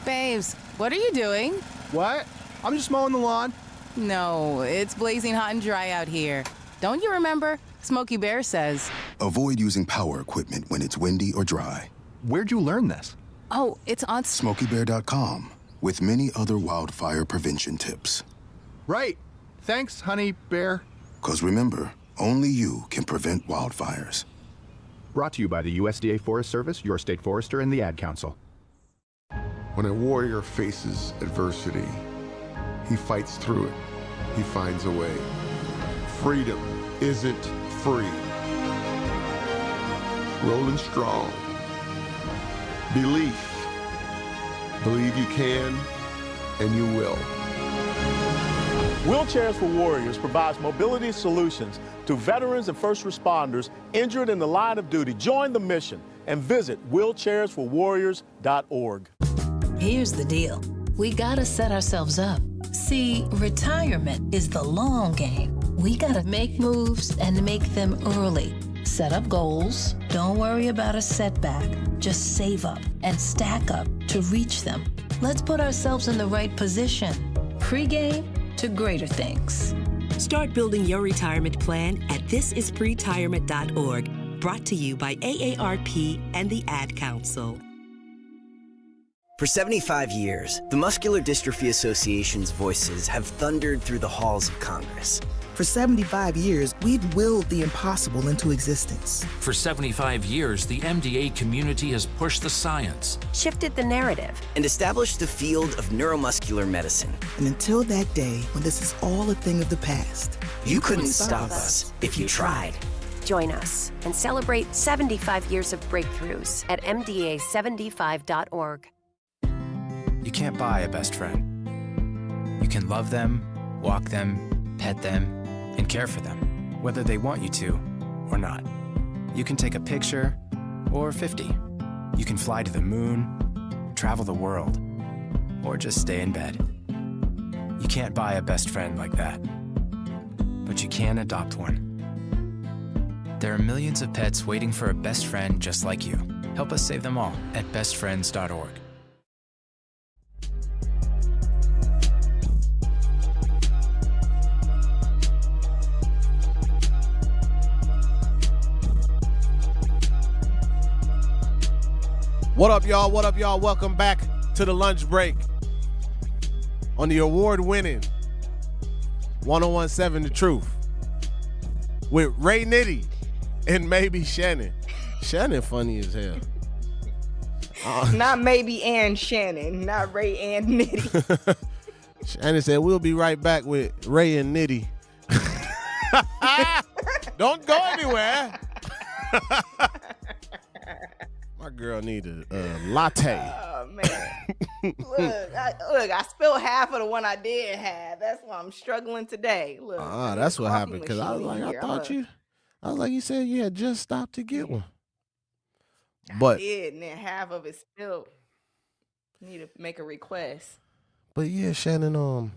Babes, what are you doing? What? I'm just mowing the lawn. No, it's blazing hot and dry out here. Don't you remember? Smokey Bear says, avoid using power equipment when it's windy or dry. Where'd you learn this? Oh, it's on SmokeyBear.com with many other wildfire prevention tips. Right. Thanks, honey bear. Because remember, only you can prevent wildfires. Brought to you by the USDA Forest Service, your state forester, and the Ad Council. When a warrior faces adversity, he fights through it. He finds a way. Freedom isn't free. Rolling strong. Belief. Believe you can, and you will. Wheelchairs for Warriors provides mobility solutions to veterans and first responders injured in the line of duty. Join the mission and visit wheelchairsforwarriors.org. Here's the deal. We gotta set ourselves up. See, retirement is the long game. We gotta make moves and make them early. Set up goals. Don't worry about a setback. Just save up and stack up to reach them. Let's put ourselves in the right position. Pre-game to greater things. Start building your retirement plan at thisispretirement.org. Brought to you by AARP and the Ad Council. For 75 years, the Muscular Dystrophy Association's voices have thundered through the halls of Congress. For 75 years, we've willed the impossible into existence. For 75 years, the MDA community has pushed the science, shifted the narrative, and established the field of neuromuscular medicine. And until that day when this is all a thing of the past, you couldn't stop us if you tried. Join us and celebrate 75 years of breakthroughs at MDA75.org. You can't buy a best friend. You can love them, walk them, pet them, and care for them, whether they want you to or not. You can take a picture or 50. You can fly to the moon, travel the world, or just stay in bed. You can't buy a best friend like that, but you can adopt one. There are millions of pets waiting for a best friend just like you. Help us save them all at bestfriends.org. What up, y'all? What up, y'all? Welcome back to the lunch break on the award-winning 1017 The Truth with Ray Nitty and maybe Shannon. Shannon funny as hell. Not maybe and Shannon, not Ray and Nitty. Shannon said, we'll be right back with Ray and Nitty. Don't go anywhere. My girl need a latte. Oh, man. Look, I spilled half of the one I did have. That's why I'm struggling today. Look. That's what happened. Because I was like, I was like, you said you had just stopped to get one. But I did, and then half of it spilled. Need to make a request. But yeah, Shannon,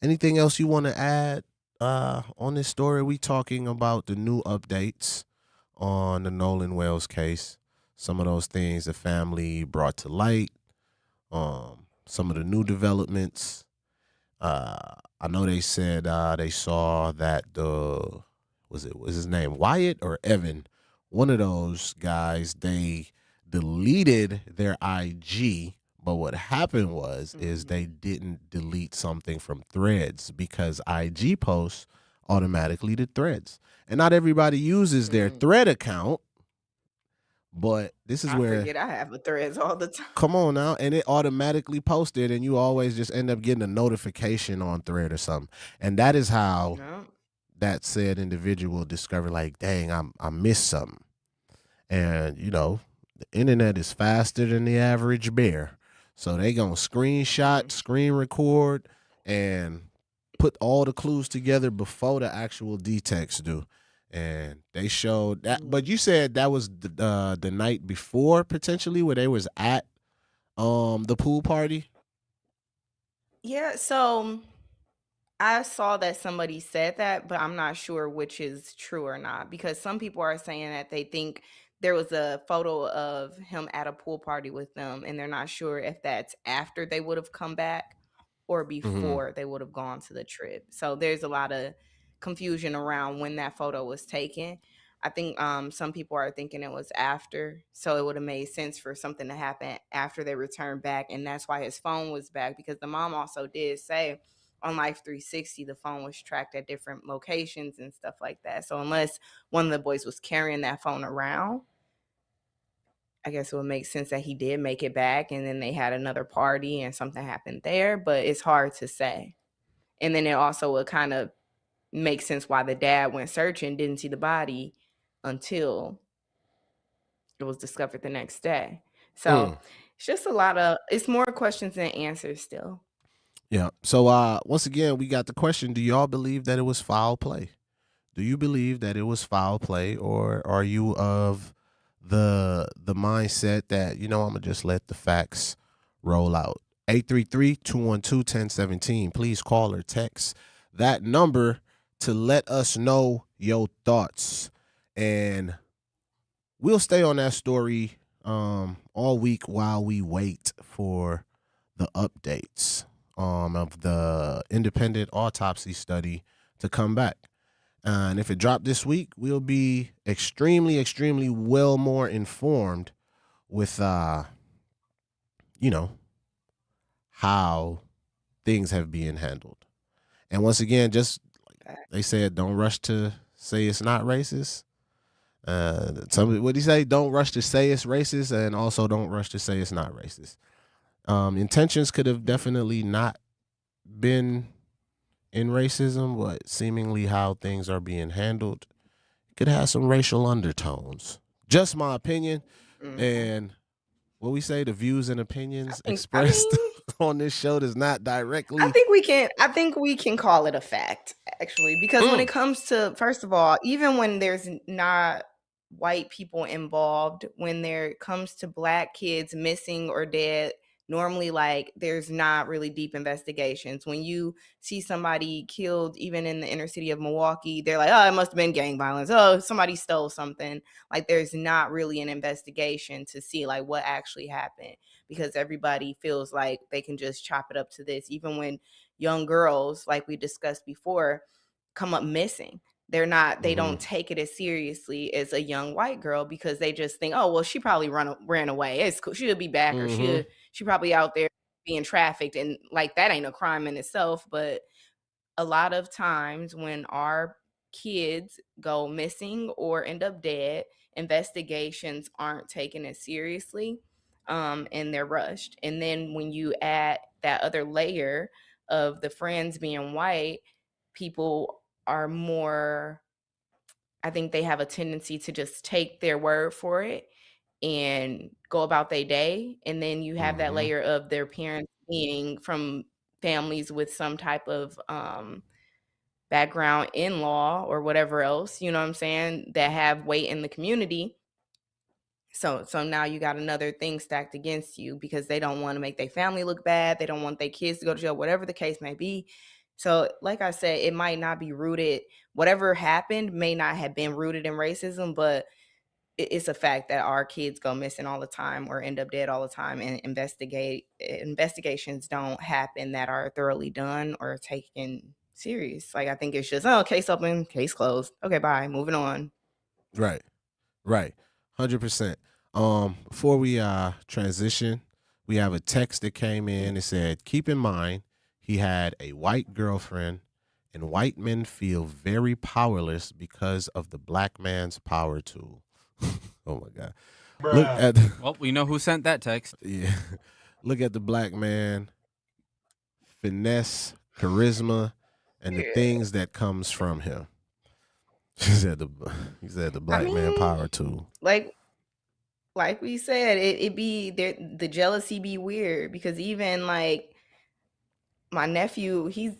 anything else you want to add on this story? We talking about the new updates on the Nolan Wells case, some of those things the family brought to light, some of the new developments. I know they said they saw that was his name Wyatt or Evan, one of those guys, they deleted their IG, but what happened is they didn't delete something from Threads because IG posts automatically to Threads. And not everybody uses their Thread account, but this is where... I forget I have a Threads all the time. Come on now. And it automatically posted, and you always just end up getting a notification on Thread or something. And that is how that said individual discovered, like, dang, I missed something. And, you know, the internet is faster than the average bear. So they going to screenshot, screen record, and put all the clues together before the actual D-text do. And they showed that, but you said that was the night before potentially where they was at the pool party. Yeah, so I saw that somebody said that, but I'm not sure which is true or not, because some people are saying that they think there was a photo of him at a pool party with them, and they're not sure if that's after they would have come back or before they would have gone to the trip. So there's a lot of confusion around when that photo was taken. I think some people are thinking it was after, so it would have made sense for something to happen after they returned back, and that's why his phone was back, because the mom also did say on Life 360 the phone was tracked at different locations and stuff like that. So unless one of the boys was carrying that phone around, I guess it would make sense that he did make it back, and then they had another party and something happened there, but it's hard to say. And then it also would kind of make sense why the dad went searching, didn't see the body until it was discovered the next day. So it's just it's more questions than answers still. Yeah. So once again, we got the question, do y'all believe that it was foul play? Do you believe that it was foul play, or are you of the mindset that, you know, I'm going to just let the facts roll out? 833-212-1017. Please call or text that number to let us know your thoughts. And we'll stay on that story all week while we wait for the updates of the independent autopsy study to come back. And if it dropped this week, we'll be extremely, extremely well more informed with, you know, how things have been handled. And once again, just like they said, don't rush to say it's not racist. What did he say? Don't rush to say it's racist, and also don't rush to say it's not racist. Intentions could have definitely not been in racism, but seemingly how things are being handled could have some racial undertones. Just my opinion. Mhm. And what we say, the views and opinions expressed on this show does not directly. I think we can call it a fact, actually, because when it comes to, first of all, even when there's not white people involved, when there comes to Black kids missing or dead, normally like there's not really deep investigations. When you see somebody killed, even in the inner city of Milwaukee, they're like, oh, it must have been gang violence. Oh, somebody stole something. Like there's not really an investigation to see like what actually happened, because everybody feels like they can just chop it up to this. Even when young girls, like we discussed before, come up missing, they don't take it as seriously as a young white girl, because they just think, oh, well, she probably ran away. It's cool. She'll be back, or she probably out there being trafficked. And like, that ain't a crime in itself. But a lot of times when our kids go missing or end up dead, investigations aren't taken as seriously, and they're rushed. And then when you add that other layer of the friends being white, people are more, I think they have a tendency to just take their word for it and go about their day. And then you have that layer of their parents being from families with some type of background in law or whatever else, you know what I'm saying, that have weight in the community. So now you got another thing stacked against you, because they don't want to make their family look bad. They don't want their kids to go to jail, whatever the case may be. So like I said, it might not be rooted, whatever happened may not have been rooted in racism, but it's a fact that our kids go missing all the time or end up dead all the time, and investigations don't happen that are thoroughly done or taken serious. Like, I think it's just, oh, case open, case closed. Okay, bye, moving on. Right. 100%. Before we transition, we have a text that came in. It said, keep in mind, he had a white girlfriend, and white men feel very powerless because of the Black man's power tool. Oh my God. Look at well, we know who sent that text. Yeah. Look at the Black man, finesse, charisma, and the things that comes from him. He said the Black man power tool. Like we said, it be there, the jealousy be weird, because even like my nephew, he's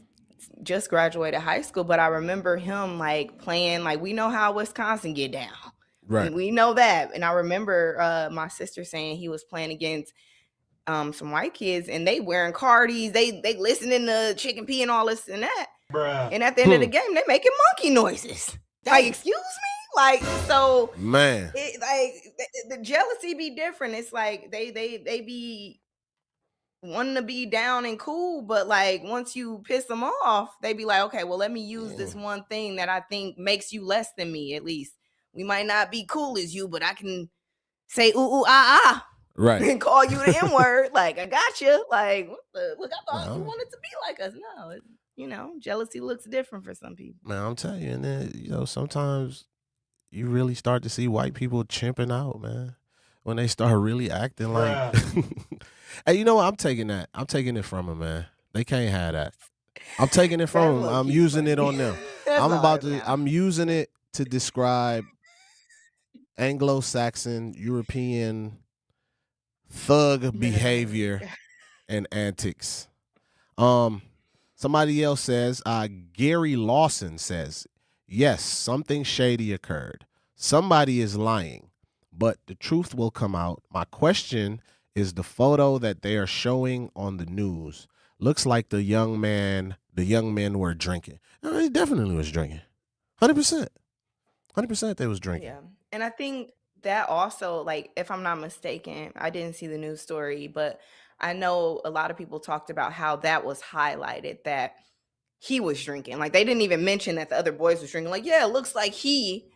just graduated high school, but I remember him like playing, like, we know how Wisconsin get down. Right. We know that. And I remember my sister saying he was playing against some white kids, and they wearing Cardis, they listening to Chicken P and all this and that. And at the end of the game, they making monkey noises. Like, excuse me? Like, so man, the jealousy be different. It's like they be wanting to be down and cool, but like once you piss them off, they be like, okay, well, let me use this one thing that I think makes you less than me. At least we might not be cool as you, but I can say ooh ah, right, and call you the N-word. Like, I got you. Like, look, I thought you wanted to be like us. No, jealousy looks different for some people. Man, I'm telling you, and then sometimes you really start to see white people chimping out, man, when they start really acting like. Hey, you know what? I'm taking it from them, man. They can't have that. I'm taking it from them. I'm using it on them. I'm using it to describe Anglo-Saxon, European thug behavior and antics. Somebody else says, Gary Lawson says, yes, something shady occurred. Somebody is lying, but the truth will come out. My question is, the photo that they are showing on the news looks like the young men were drinking. He definitely was drinking. 100%. 100% they was drinking. Yeah. And I think that also, like, if I'm not mistaken, I didn't see the news story, but I know a lot of people talked about how that was highlighted, that he was drinking. Like, they didn't even mention that the other boys was drinking. Like, yeah, it looks like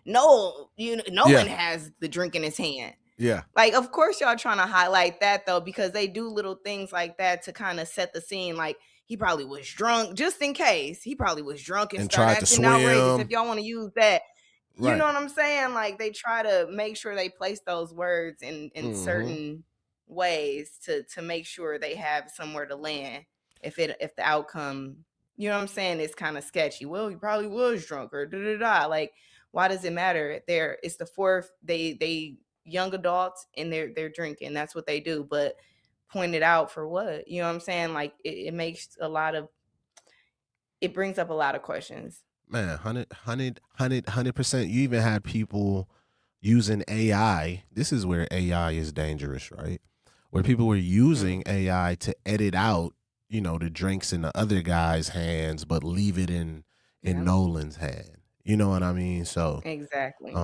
Nolan has the drink in his hand. Yeah. Like, of course y'all trying to highlight that, though, because they do little things like that to kind of set the scene. Like, he probably was drunk, just in case. He probably was drunk and started acting outrageous. If y'all want to use that. You know what I'm saying? Like, they try to make sure they place those words in certain ways to make sure they have somewhere to land if the outcome, you know what I'm saying, is kind of sketchy. Well, he probably was drunk or da-da-da. Like, Why does it matter? It's the fourth. They young adults and they're drinking. That's what they do. But point it out for what? You know what I'm saying? Like it makes it brings up a lot of questions. Man, 100%. You even had people using AI. This is where AI is dangerous, right? Where people were using AI to edit out, the drinks in the other guy's hands, but leave it in Nolan's hand. You know what I mean? So exactly.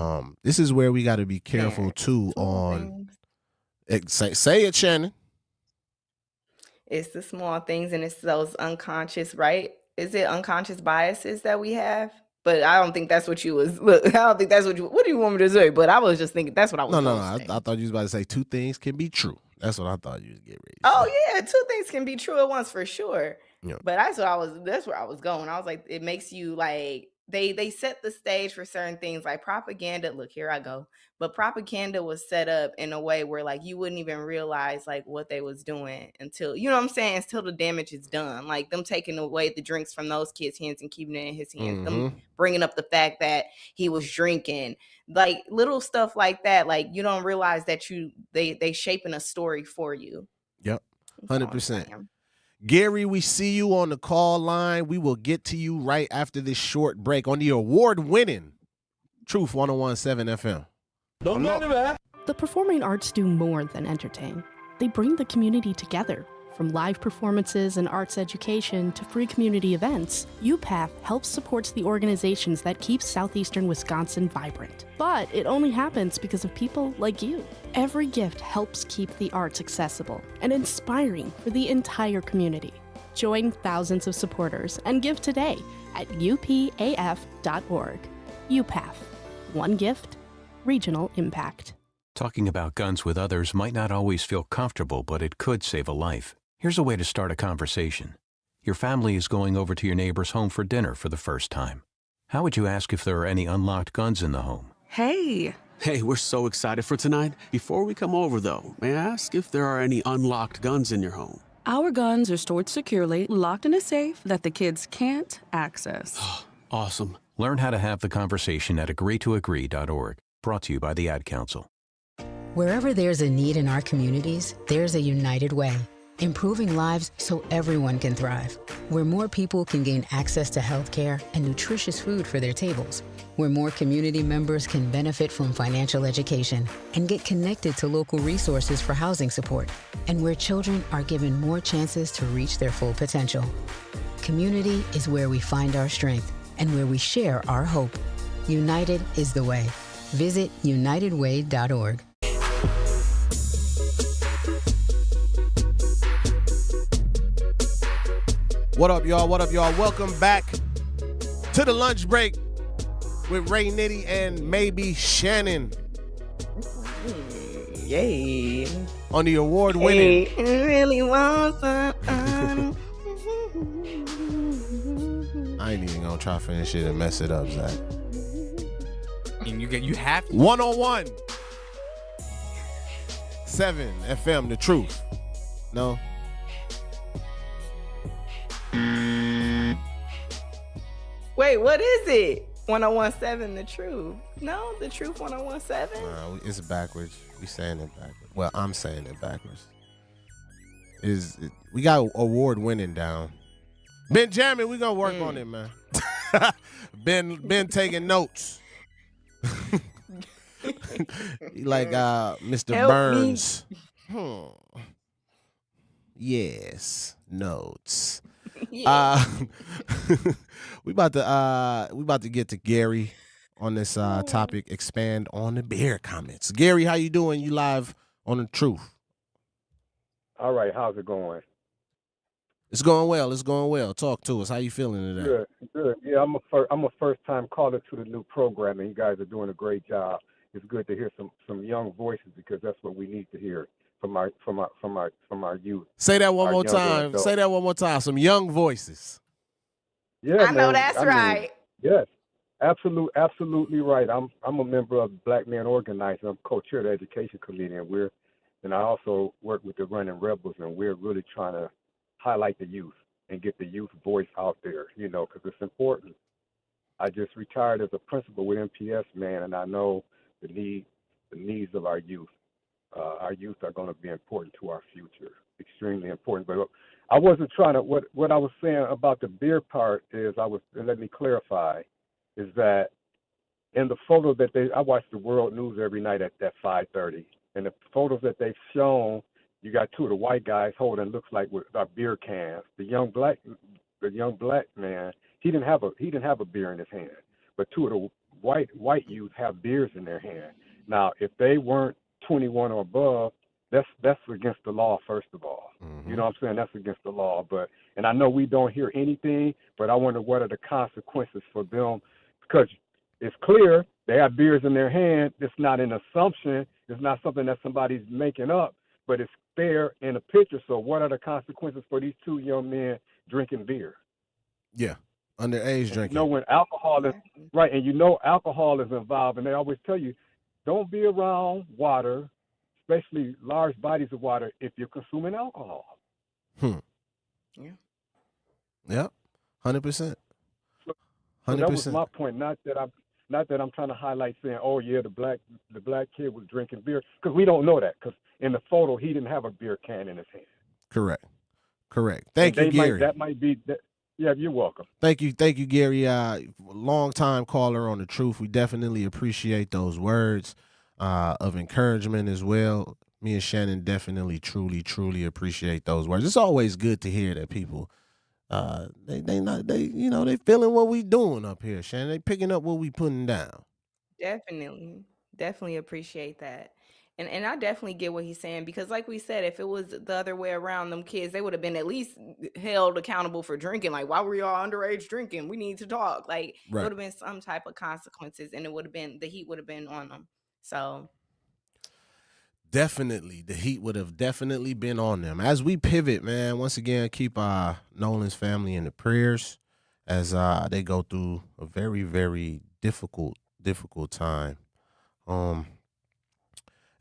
This is where we got to be careful too on. Say it, Shannon. It's the small things, and it's those unconscious, right? Is it unconscious biases that we have? But I don't think that's what you was. Look, I don't think that's what do you want me to say? But I was just thinking that's what I was. No. I thought you was about to say two things can be true. That's what I thought you was getting ready. Oh yeah, two things can be true at once for sure. Yeah. But that's where I was going. I was like, it makes you like they set the stage for certain things like propaganda. Look, here I go. But propaganda was set up in a way where like you wouldn't even realize like what they was doing until, you know what I'm saying, until the damage is done. Like them taking away the drinks from those kids' hands and keeping it in his hands. Them bringing up the fact that he was drinking, like little stuff like that. Like you don't realize that they shaping a story for you. Yep, 100%. Gary, we see you on the call line. We will get to you right after this short break on the award-winning Truth 101.7 FM. Don't get it back. The performing arts do more than entertain. They bring the community together. From live performances and arts education to free community events, UPath helps support the organizations that keep southeastern Wisconsin vibrant. But it only happens because of people like you. Every gift helps keep the arts accessible and inspiring for the entire community. Join thousands of supporters and give today at upaf.org. UPath. One gift, regional impact. Talking about guns with others might not always feel comfortable, but it could save a life. Here's a way to start a conversation. Your family is going over to your neighbor's home for dinner for the first time. How would you ask if there are any unlocked guns in the home? Hey, we're so excited for tonight. Before we come over, though, may I ask if there are any unlocked guns in your home? Our guns are stored securely, locked in a safe that the kids can't access. Awesome. Learn how to have the conversation at agreetoagree.org. Brought to you by the Ad Council. Wherever there's a need in our communities, there's a united way. Improving lives so everyone can thrive. Where more people can gain access to healthcare and nutritious food for their tables. Where more community members can benefit from financial education and get connected to local resources for housing support. And where children are given more chances to reach their full potential. Community is where we find our strength and where we share our hope. United is the way. Visit unitedway.org. What up, y'all? Welcome back to the lunch break with Ray Nitty and maybe Shannon. Yay. On the award-winning. Hey, really want some. I ain't even gonna try to finish it and mess it up, Zach. I mean, you have to. 101.7 FM, the truth. No? Wait, what is it? 101.7 the truth. No, the truth 101.7? It's backwards. We saying it backwards. Well, I'm saying it backwards. We got award-winning down. Benjamin, we gonna work on it, man. Ben taking notes. Like Mr. Help Burns. Yes, notes. Yeah. We about to get to Gary on this topic. Expand on the bear comments. Gary, how you doing? You live on the truth. All right, how's it going? It's going well. Talk to us. How you feeling today? Good. Yeah, I'm a first-time caller to the new program, and you guys are doing a great job. It's good to hear some young voices because that's what we need to hear from our youth. Say that one more time. Say that one more time. Some young voices. Yeah, I know that's right. Yes, absolutely right. I'm a member of Black Men Organizing. I'm co-chair of the education committee, and I also work with the Running Rebels, and we're really trying to highlight the youth and get the youth voice out there, because it's important. I just retired as a principal with MPS, man, and I know the needs of our youth. Our youth are going to be important to our future, extremely important. But I wasn't trying to. What I was saying about the beer part is and let me clarify, is that in the photo that I watch the World News every night at 5:30, and the photos that they've shown, you got two of the white guys holding looks like with our beer cans. The young black man, he didn't have a beer in his hand, but two of the white youth have beers in their hand. Now, if they weren't 21 or above, that's against the law, first of all. You know what I'm saying? That's against the law. And I know we don't hear anything, but I wonder what are the consequences for them, because it's clear they have beers in their hand. It's not an assumption. It's not something that somebody's making up, but it's there in a picture. So what are the consequences for these two young men drinking beer? Yeah, underage drinking. You know, when alcohol is right, and you know alcohol is involved, and they always tell you, don't be around water, especially large bodies of water, if you're consuming alcohol. Yeah. Yep. 100%. 100%. So that was my point. Not that I'm trying to highlight saying, oh yeah, the black kid was drinking beer, because we don't know that, because in the photo he didn't have a beer can in his hand. Correct. Thank you, Gary. That might be. Yeah, you're welcome. Thank you, Gary. Long time caller on The Truth. We definitely appreciate those words of encouragement as well. Me and Shannon definitely, truly appreciate those words. It's always good to hear that people, they feeling what we doing up here, Shannon. They picking up what we putting down. Definitely appreciate that. And I definitely get what he's saying, because like we said, if it was the other way around, them kids, they would have been at least held accountable for drinking. Like, why were y'all underage drinking? We need to talk. Like, Right. It would have been some type of consequences, and the heat would have been on them. So Definitely. The heat would have definitely been on them. As we pivot, man, once again, keep Nolan's family in the prayers as they go through a very, very difficult time.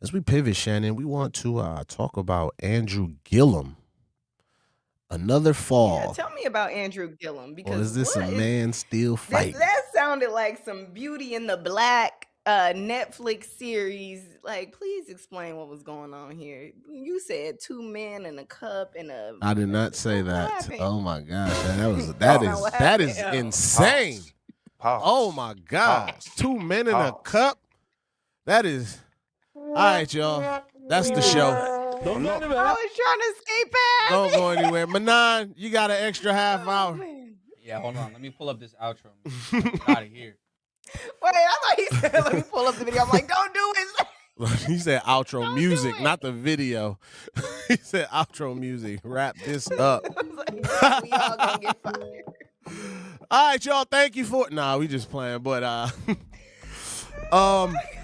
As we pivot, Shannon, we want to talk about Andrew Gillum. Another fall. yeah, tell me about Andrew Gillum, because Or is this a what man still fighting? that sounded like some Beauty in the Black Netflix series. Like, please explain what was going on here. You said two men and a cup and a. I did not say that. happened? Oh my gosh, that What is happened? insane. Oh my gosh, two men in a cup. That is. All right, y'all. That's the show. I was trying to escape past. Don't go anywhere. Manon, you got an extra half hour. Yeah, hold on. Let me pull up this outro. Get out of here. Wait, I thought he said, let me pull up the video. I'm like, don't do it. He said outro music, not the video. He said outro music. Wrap this up. We all gonna get fired. All right, y'all. Thank you for. Nah, we just playing, but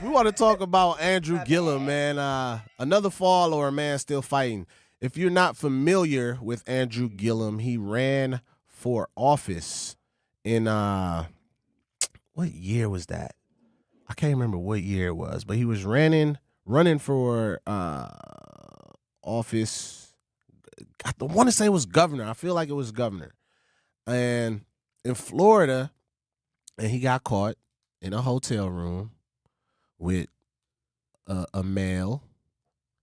we want to talk about Andrew Gillum, man. Another fall or a man still fighting. If you're not familiar with Andrew Gillum, he ran for office in what year was that? I can't remember what year it was, but he was running for office. I want to say it was governor. I feel like it was governor, and in Florida, and he got caught in a hotel room with a male,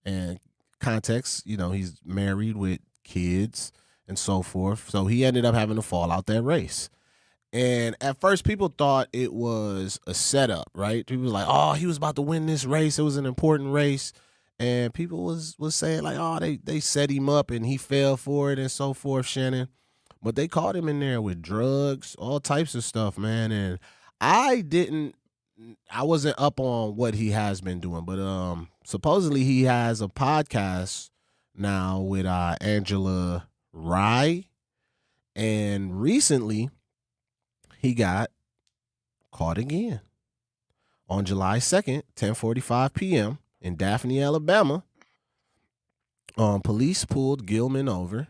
and context, he's married with kids and so forth. So he ended up having to fall out that race. And at first, people thought it was a setup, right? People was like, oh, he was about to win this race. It was an important race. And people was saying, like, oh, they set him up and he fell for it and so forth, Shannon. But they caught him in there with drugs, all types of stuff, man. And I wasn't up on what he has been doing. But supposedly he has a podcast now with Angela Rye. And recently, he got caught again on July 2nd, 10:45 p.m. in Daphne, Alabama. Police pulled Gilman over,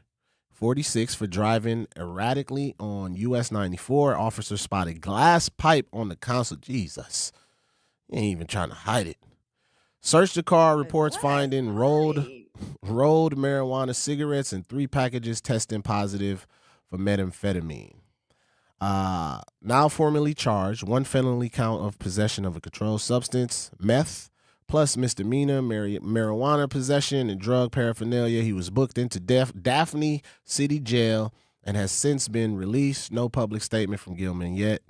46, for driving erratically on US 94. Officers spotted glass pipe on the console. Jesus, he ain't even trying to hide it. Searched the car, reports finding rolled marijuana, cigarettes, and 3 packages testing positive for methamphetamine. Now formally charged, one felony count of possession of a controlled substance, meth, plus misdemeanor marijuana possession and drug paraphernalia. He was booked into Daphne City Jail and has since been released. No public statement from Gilman yet.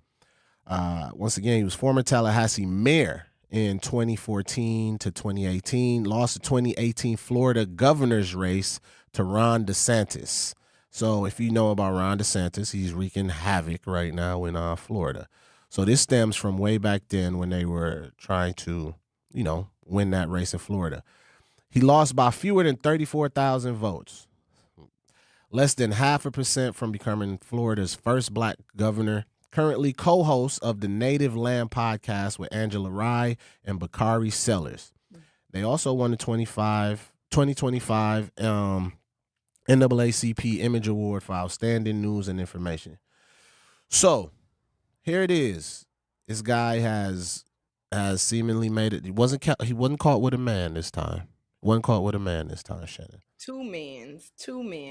Once again, he was former Tallahassee mayor in 2014 to 2018. Lost the 2018 Florida governor's race to Ron DeSantis. So if you know about Ron DeSantis, he's wreaking havoc right now in Florida. So this stems from way back then when they were trying to, win that race in Florida. He lost by fewer than 34,000 votes. Less than 0.5% from becoming Florida's first black governor. Currently co-host of the Native Land podcast with Angela Rye and Bakari Sellers. They also won the 2025 NAACP Image Award for Outstanding News and Information. So, here it is. This guy has seemingly made it. He wasn't caught with a man this time. Shannon. Two men's.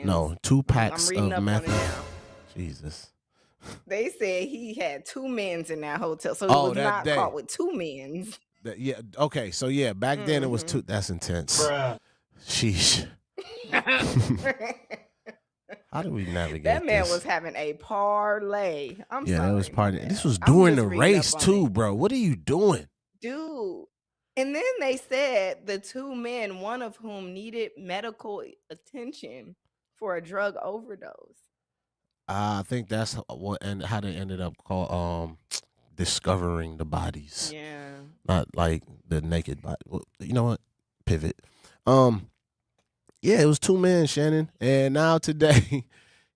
No, 2 packs I'm reading of up meth. on it now. Jesus. They said he had 2 men's in that hotel, so he was not caught with 2 men's. Yeah. Okay. So yeah, back then it was 2. That's intense. Bruh. Sheesh. How do we navigate That man this? was having a parlay. I'm sorry. That was part of it. This was I'm during just the reading race up on too, bro. What are you doing? Dude. And then they said the 2 men, one of whom needed medical attention for a drug overdose. I think that's what and how they ended up discovering the bodies. Yeah. Not like the naked body. Well, you know what? Pivot. Yeah, it was 2 men, Shannon. And now today,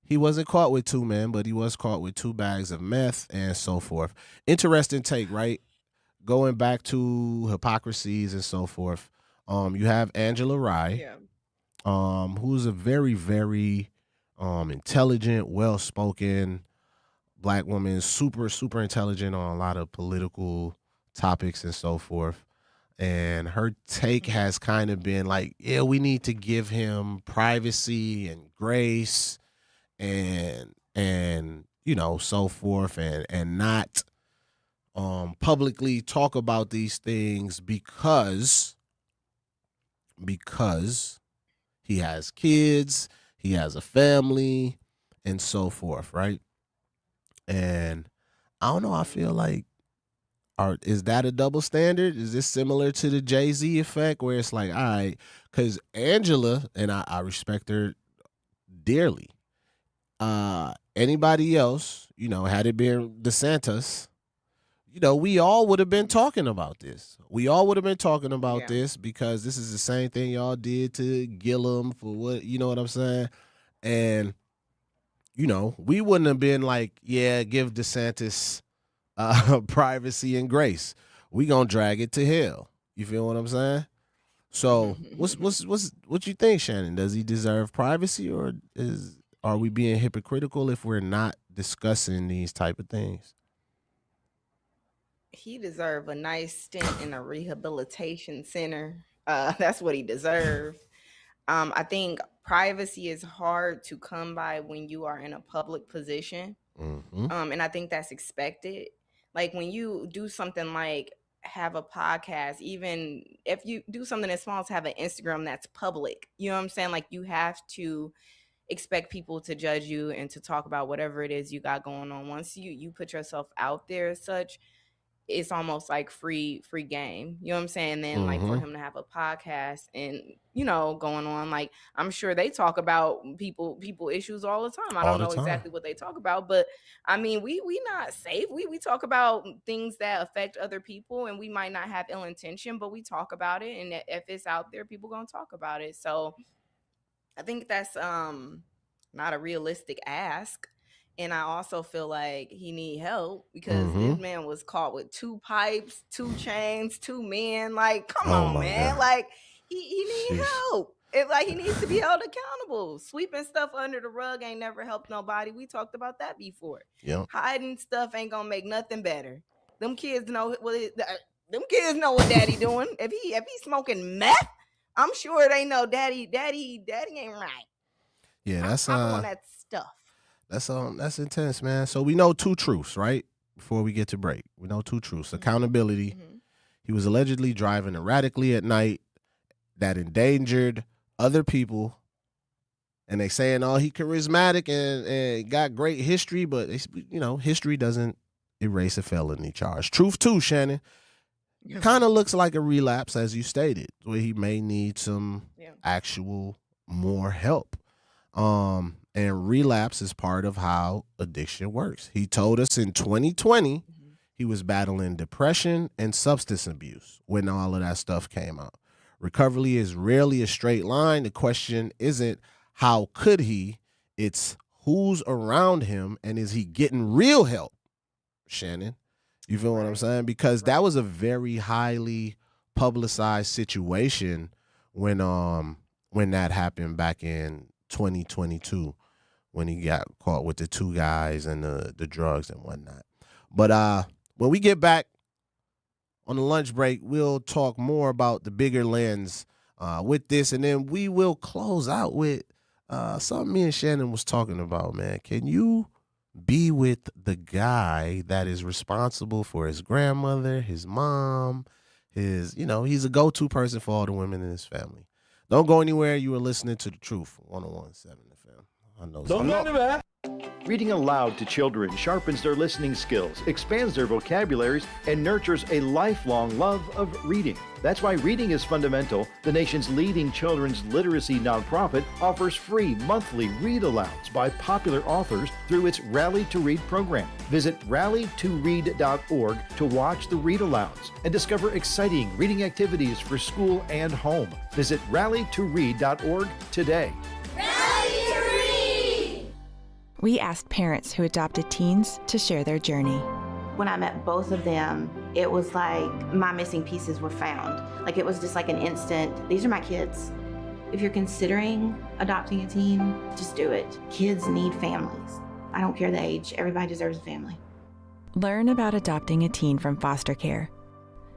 he wasn't caught with 2 men, but he was caught with 2 bags of meth and so forth. Interesting take, right? Going back to hypocrisies and so forth. You have Angela Rye, who's a very, very intelligent, well-spoken black woman, super, super intelligent on a lot of political topics and so forth. And her take has kind of been like, yeah, we need to give him privacy and grace and so forth and not publicly talk about these things because he has kids, he has a family, and so forth, right? And I don't know, I feel like, is that a double standard? Is this similar to the Jay-Z effect where it's like, all right, because Angela, and I respect her dearly, anybody else, had it been DeSantis, we all would have been talking about this. We all would have been talking about this because this is the same thing y'all did to Gillum for what, you know what I'm saying? And, we wouldn't have been like, yeah, give DeSantis privacy and grace. We gonna drag it to hell. You feel what I'm saying? So what you think, Shannon? Does he deserve privacy, or are we being hypocritical if we're not discussing these type of things? He deserved a nice stint in a rehabilitation center. That's what he deserved. I think privacy is hard to come by when you are in a public position. Mm-hmm. And I think that's expected. Like when you do something like have a podcast, even if you do something as small as have an Instagram that's public, you know what I'm saying? Like you have to expect people to judge you and to talk about whatever it is you got going on. Once you put yourself out there as such, it's almost like free game. You know what I'm saying? Then like for him to have a podcast and, going on, like I'm sure they talk about people issues all the time. I don't know exactly what they talk about, but I mean, we not safe. We talk about things that affect other people and we might not have ill intention, but we talk about it. And if it's out there, people gonna talk about it. So I think that's not a realistic ask. And I also feel like he need help because this man was caught with 2 pipes, 2 chains, 2 men. Like, come on, man. God. Like, he need help. It like he needs to be held accountable. Sweeping stuff under the rug ain't never helped nobody. We talked about that before. Yep. Hiding stuff ain't gonna make nothing better. Them kids know what daddy doing. If he smoking meth, I'm sure they know daddy ain't right. Yeah, that's I don't want that stuff. That's intense, man. So we know 2 truths, right? Before we get to break, we know 2 truths. Accountability. He was allegedly driving erratically at night that endangered other people. And they saying, oh, he charismatic and got great history, but history doesn't erase a felony charge. Truth 2, Shannon. Kind of looks like a relapse, as you stated, where he may need some actual more help. And relapse is part of how addiction works. He told us in 2020 he was battling depression and substance abuse when all of that stuff came out. Recovery is rarely a straight line. The question isn't how could he, it's who's around him and is he getting real help, Shannon? You feel what I'm saying? Because that was a very highly publicized situation when that happened back in 2022 when he got caught with the 2 guys and the drugs and whatnot. But when we get back on the lunch break, we'll talk more about the bigger lens with this, and then we will close out with something me and Shannon was talking about, man. Can you be with the guy that is responsible for his grandmother, his mom, he's a go-to person for all the women in his family? Don't go anywhere. You are listening to The Truth, 101.7 FM. I know. Don't go anywhere. Reading aloud to children sharpens their listening skills, expands their vocabularies, and nurtures a lifelong love of reading. That's why Reading is Fundamental, the nation's leading children's literacy nonprofit, offers free monthly read-alouds by popular authors through its Rally to Read program. Visit rallytoread.org to watch the read-alouds and discover exciting reading activities for school and home. Visit rallytoread.org today. We asked parents who adopted teens to share their journey. When I met both of them, it was like my missing pieces were found. Like it was just like an instant, these are my kids. If you're considering adopting a teen, just do it. Kids need families. I don't care the age, everybody deserves a family. Learn about adopting a teen from foster care.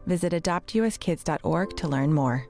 Visit adoptuskids.org to learn more.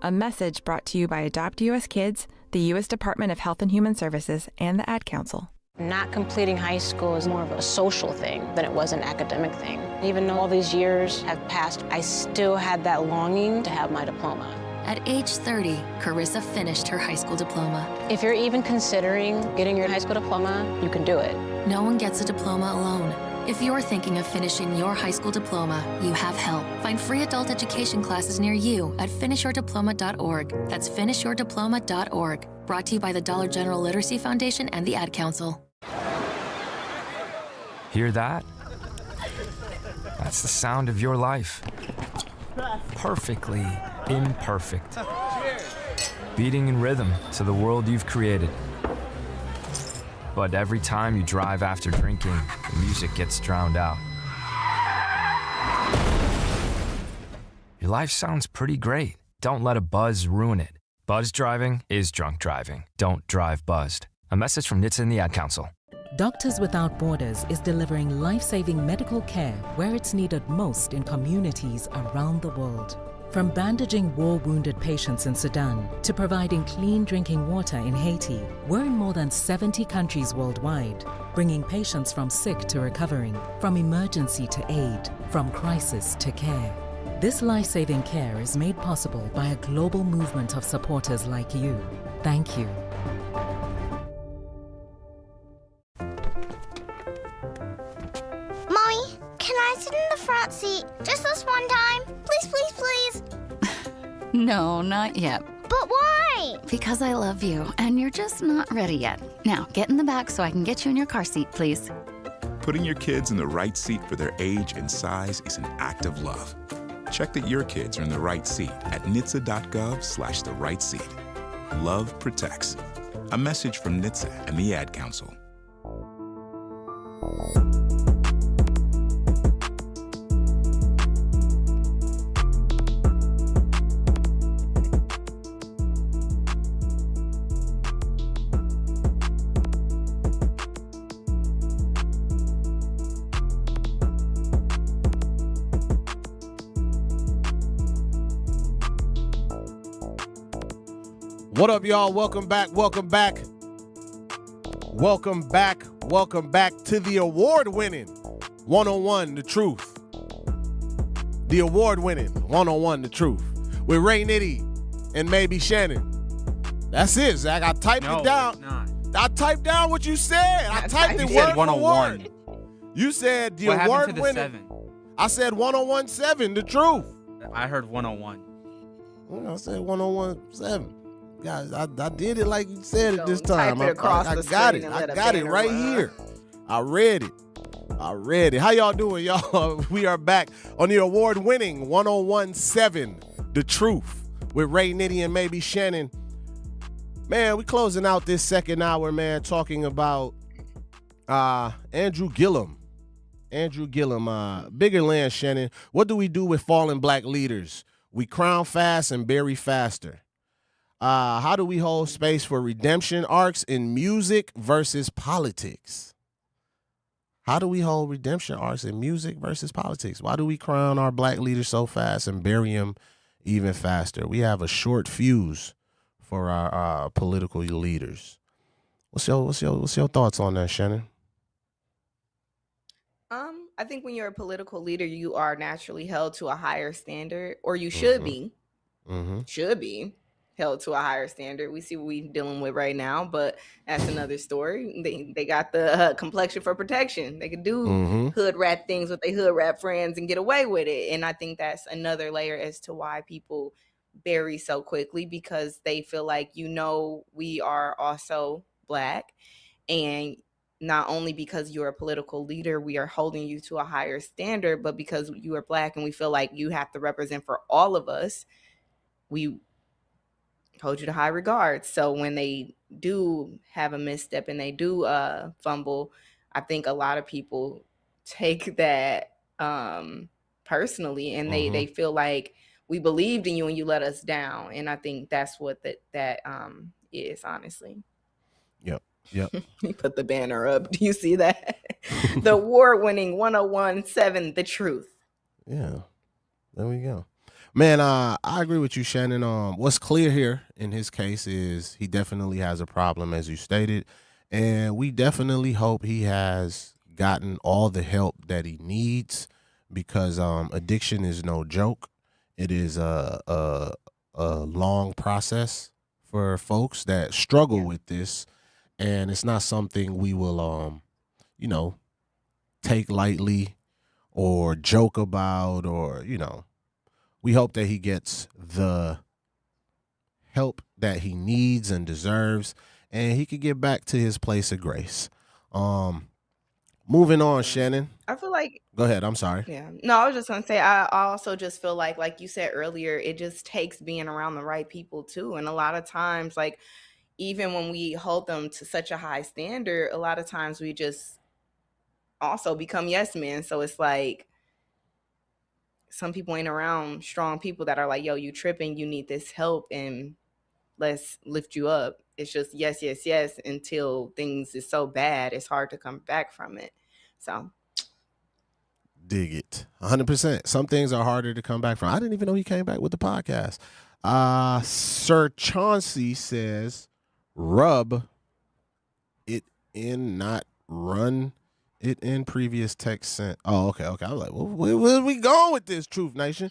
A message brought to you by Adopt US Kids, the U.S. Department of Health and Human Services, and the Ad Council. Not completing high school is more of a social thing than it was an academic thing. Even though all these years have passed, I still had that longing to have my diploma. At age 30, Carissa finished her high school diploma. If you're even considering getting your high school diploma, you can do it. No one gets a diploma alone. If you're thinking of finishing your high school diploma, you have help. Find free adult education classes near you at finishyourdiploma.org. That's finishyourdiploma.org. Brought to you by the Dollar General Literacy Foundation and the Ad Council. Hear that? That's the sound of your life. Perfectly imperfect. Beating in rhythm to the world you've created. But every time you drive after drinking, the music gets drowned out. Your life sounds pretty great. Don't let a buzz ruin it. Buzz driving is drunk driving. Don't drive buzzed. A message from NHTSA and the Ad Council. Doctors Without Borders is delivering life-saving medical care where it's needed most in communities around the world. From bandaging war-wounded patients in Sudan to providing clean drinking water in Haiti, we're in more than 70 countries worldwide, bringing patients from sick to recovering, from emergency to aid, from crisis to care. This life-saving care is made possible by a global movement of supporters like you. Thank you. Mommy, can I sit in the front seat just this one time? Please, please, please. No, not yet. But why? Because I love you, and you're just not ready yet. Now, get in the back so I can get you in your car seat, please. Putting your kids in the right seat for their age and size is an act of love. Check that your kids are in the right seat at nhtsa.gov/the right seat. Love protects. A message from NHTSA and the Ad Council. What up, y'all? Welcome back. Welcome back. Welcome back to the award-winning 101 The Truth. The award-winning 101 The Truth with Ray Nitty and maybe Shannon. That's it, Zach. I typed it down. It's not. I typed down what you said. I typed it word for word. You said the What happened to the award-winning. 7? I said 101.7 The Truth. I heard 101. Well, I said 101.7. Guys, I did it like you said it this Type time. it across I the got screen it. and I let a got it banner right run. here. I read it. How y'all doing, y'all? We are back on the award-winning 101.7 The Truth with Ray Nitty and maybe Shannon. Man, we closing out this second hour, man, talking about Andrew Gillum. Bigger land, Shannon. What do we do with fallen black leaders? We crown fast and bury faster. How do we hold space for redemption arcs in music versus politics? How do we hold redemption arcs in music versus politics? Why do we crown our black leaders so fast and bury them even faster? We have a short fuse for our political leaders. What's your thoughts on that, Shannon? I think when you're a political leader, you are naturally held to a higher standard, or you should be. Should be held to a higher standard. We see what we're dealing with right now, but that's another story. They got the complexion for protection. They can do hood rat things with their hood rat friends and get away with it. And I think that's another layer as to why people bury so quickly, because they feel like, we are also black, and not only because you're a political leader, we are holding you to a higher standard, but because you are black and we feel like you have to represent for all of us, we hold you to high regard. So when they do have a misstep and they do fumble, I think a lot of people take that personally, and they feel like we believed in you and you let us down. And I think that's what that is, honestly. Yep. You put the banner up. Do you see that? The award-winning 101.7 The Truth. Yeah. There we go. Man, I agree with you, Shannon. What's clear here in his case is he definitely has a problem, as you stated, and we definitely hope he has gotten all the help that he needs, because addiction is no joke. It is a long process for folks that struggle with this, and it's not something we will, take lightly or joke about, or, we hope that he gets the help that he needs and deserves, and he could get back to his place of grace. Moving on, Shannon. I feel like... Go ahead. I'm sorry. Yeah. No, I was just going to say, I also just feel like you said earlier, it just takes being around the right people too. And a lot of times, like, even when we hold them to such a high standard, a lot of times we just also become yes men. So it's like, some people ain't around strong people that are like, yo, you tripping, you need this help, and let's lift you up. It's just yes, yes, yes, until things is so bad, it's hard to come back from it. So dig it. 100%. Some things are harder to come back from. I didn't even know he came back with the podcast. Sir Chauncey says, rub it in, not run it in. Previous text sent. Oh, okay. I was like, where are we going with this, Truth Nation?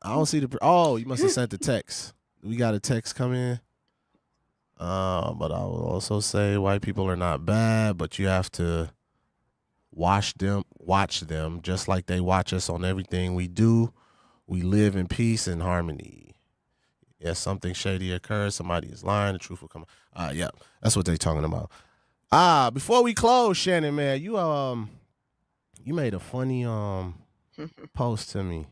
I don't see the. Oh, you must have sent the text. We got a text come in. But I will also say white people are not bad, but you have to watch them just like they watch us on everything we do. We live in peace and harmony. Yes, something shady occurs. Somebody is lying. The truth will come. Yeah, that's what they're talking about. Before we close, Shannon, man, you made a funny post to me.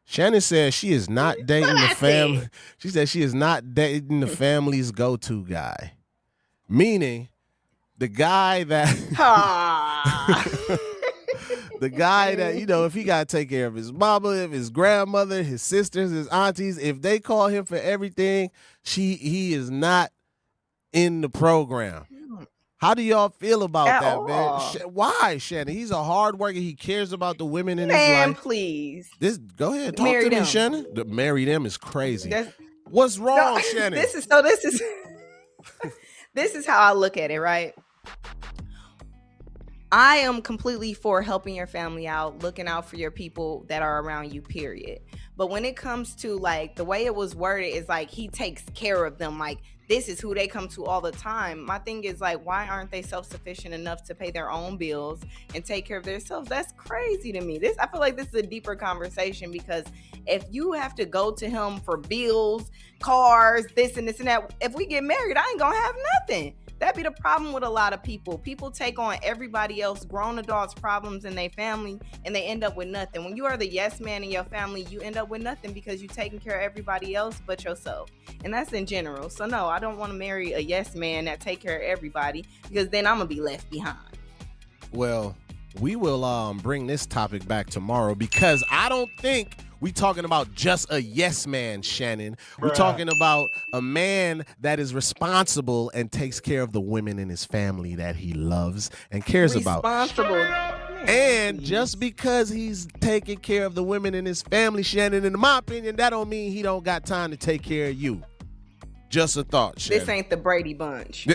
Shannon says she is not dating the family. She said she is not dating the family's go-to guy, meaning the guy that the guy that, if he got to take care of his mama, if his grandmother, his sisters, his aunties, if they call him for everything, he is not in the program. How do y'all feel about that, man? Why, Shannon? He's a hard worker. He cares about the women in his life. Man, please. Go ahead, talk Marry to me, them. Shannon. Marry them is crazy. What's wrong, Shannon? This is how I look at it, right? I am completely for helping your family out, looking out for your people that are around you, period. But when it comes to like the way it was worded is like he takes care of them, like this is who they come to all the time. My thing is like, why aren't they self-sufficient enough to pay their own bills and take care of themselves? That's crazy to me. I feel like this is a deeper conversation, because if you have to go to him for bills, cars, this and that, if we get married, I ain't gonna have nothing. That'd be the problem with a lot of people. People take on everybody else, grown adults' problems in their family, and they end up with nothing. When you are the yes man in your family, you end up with nothing because you're taking care of everybody else but yourself. And that's in general. So no, I don't want to marry a yes man that take care of everybody, because then I'm going to be left behind. Well, we will bring this topic back tomorrow, because I don't think we talking about just a yes man, Shannon. We're talking about a man that is responsible and takes care of the women in his family that he loves and cares about. Responsible. And just because he's taking care of the women in his family, Shannon, in my opinion, that don't mean he don't got time to take care of you. Just a thought, Shannon. This ain't the Brady Bunch.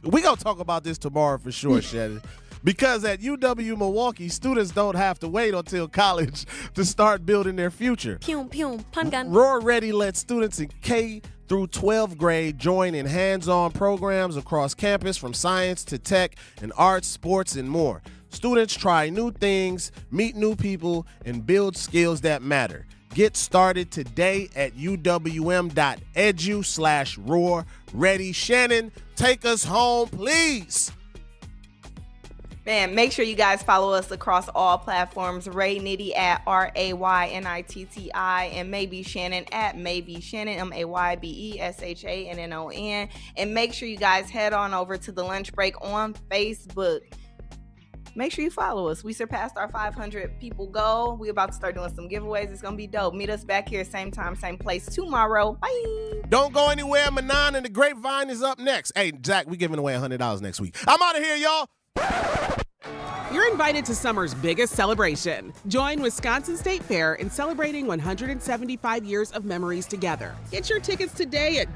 We gonna talk about this tomorrow for sure, Shannon. Because at UW Milwaukee, students don't have to wait until college to start building their future. Pew, pew, pun gun. Roar Ready lets students in K through 12th grade join in hands-on programs across campus, from science to tech and arts, sports, and more. Students try new things, meet new people, and build skills that matter. Get started today at uwm.edu/Roar Ready. Shannon, take us home, please. Man, make sure you guys follow us across all platforms. Ray Nitty at RAYNITTI, and Maybe Shannon at Maybe Shannon, MAYBESHANNON. And make sure you guys head on over to The Lunch Break on Facebook. Make sure you follow us. We surpassed our 500 people goal. We about to start doing some giveaways. It's going to be dope. Meet us back here, same time, same place tomorrow. Bye. Don't go anywhere. Manon and the Grapevine is up next. Hey, Zach, we giving away $100 next week. I'm out of here, y'all. You're invited to summer's biggest celebration. Join Wisconsin State Fair in celebrating 175 years of memories together. Get your tickets today at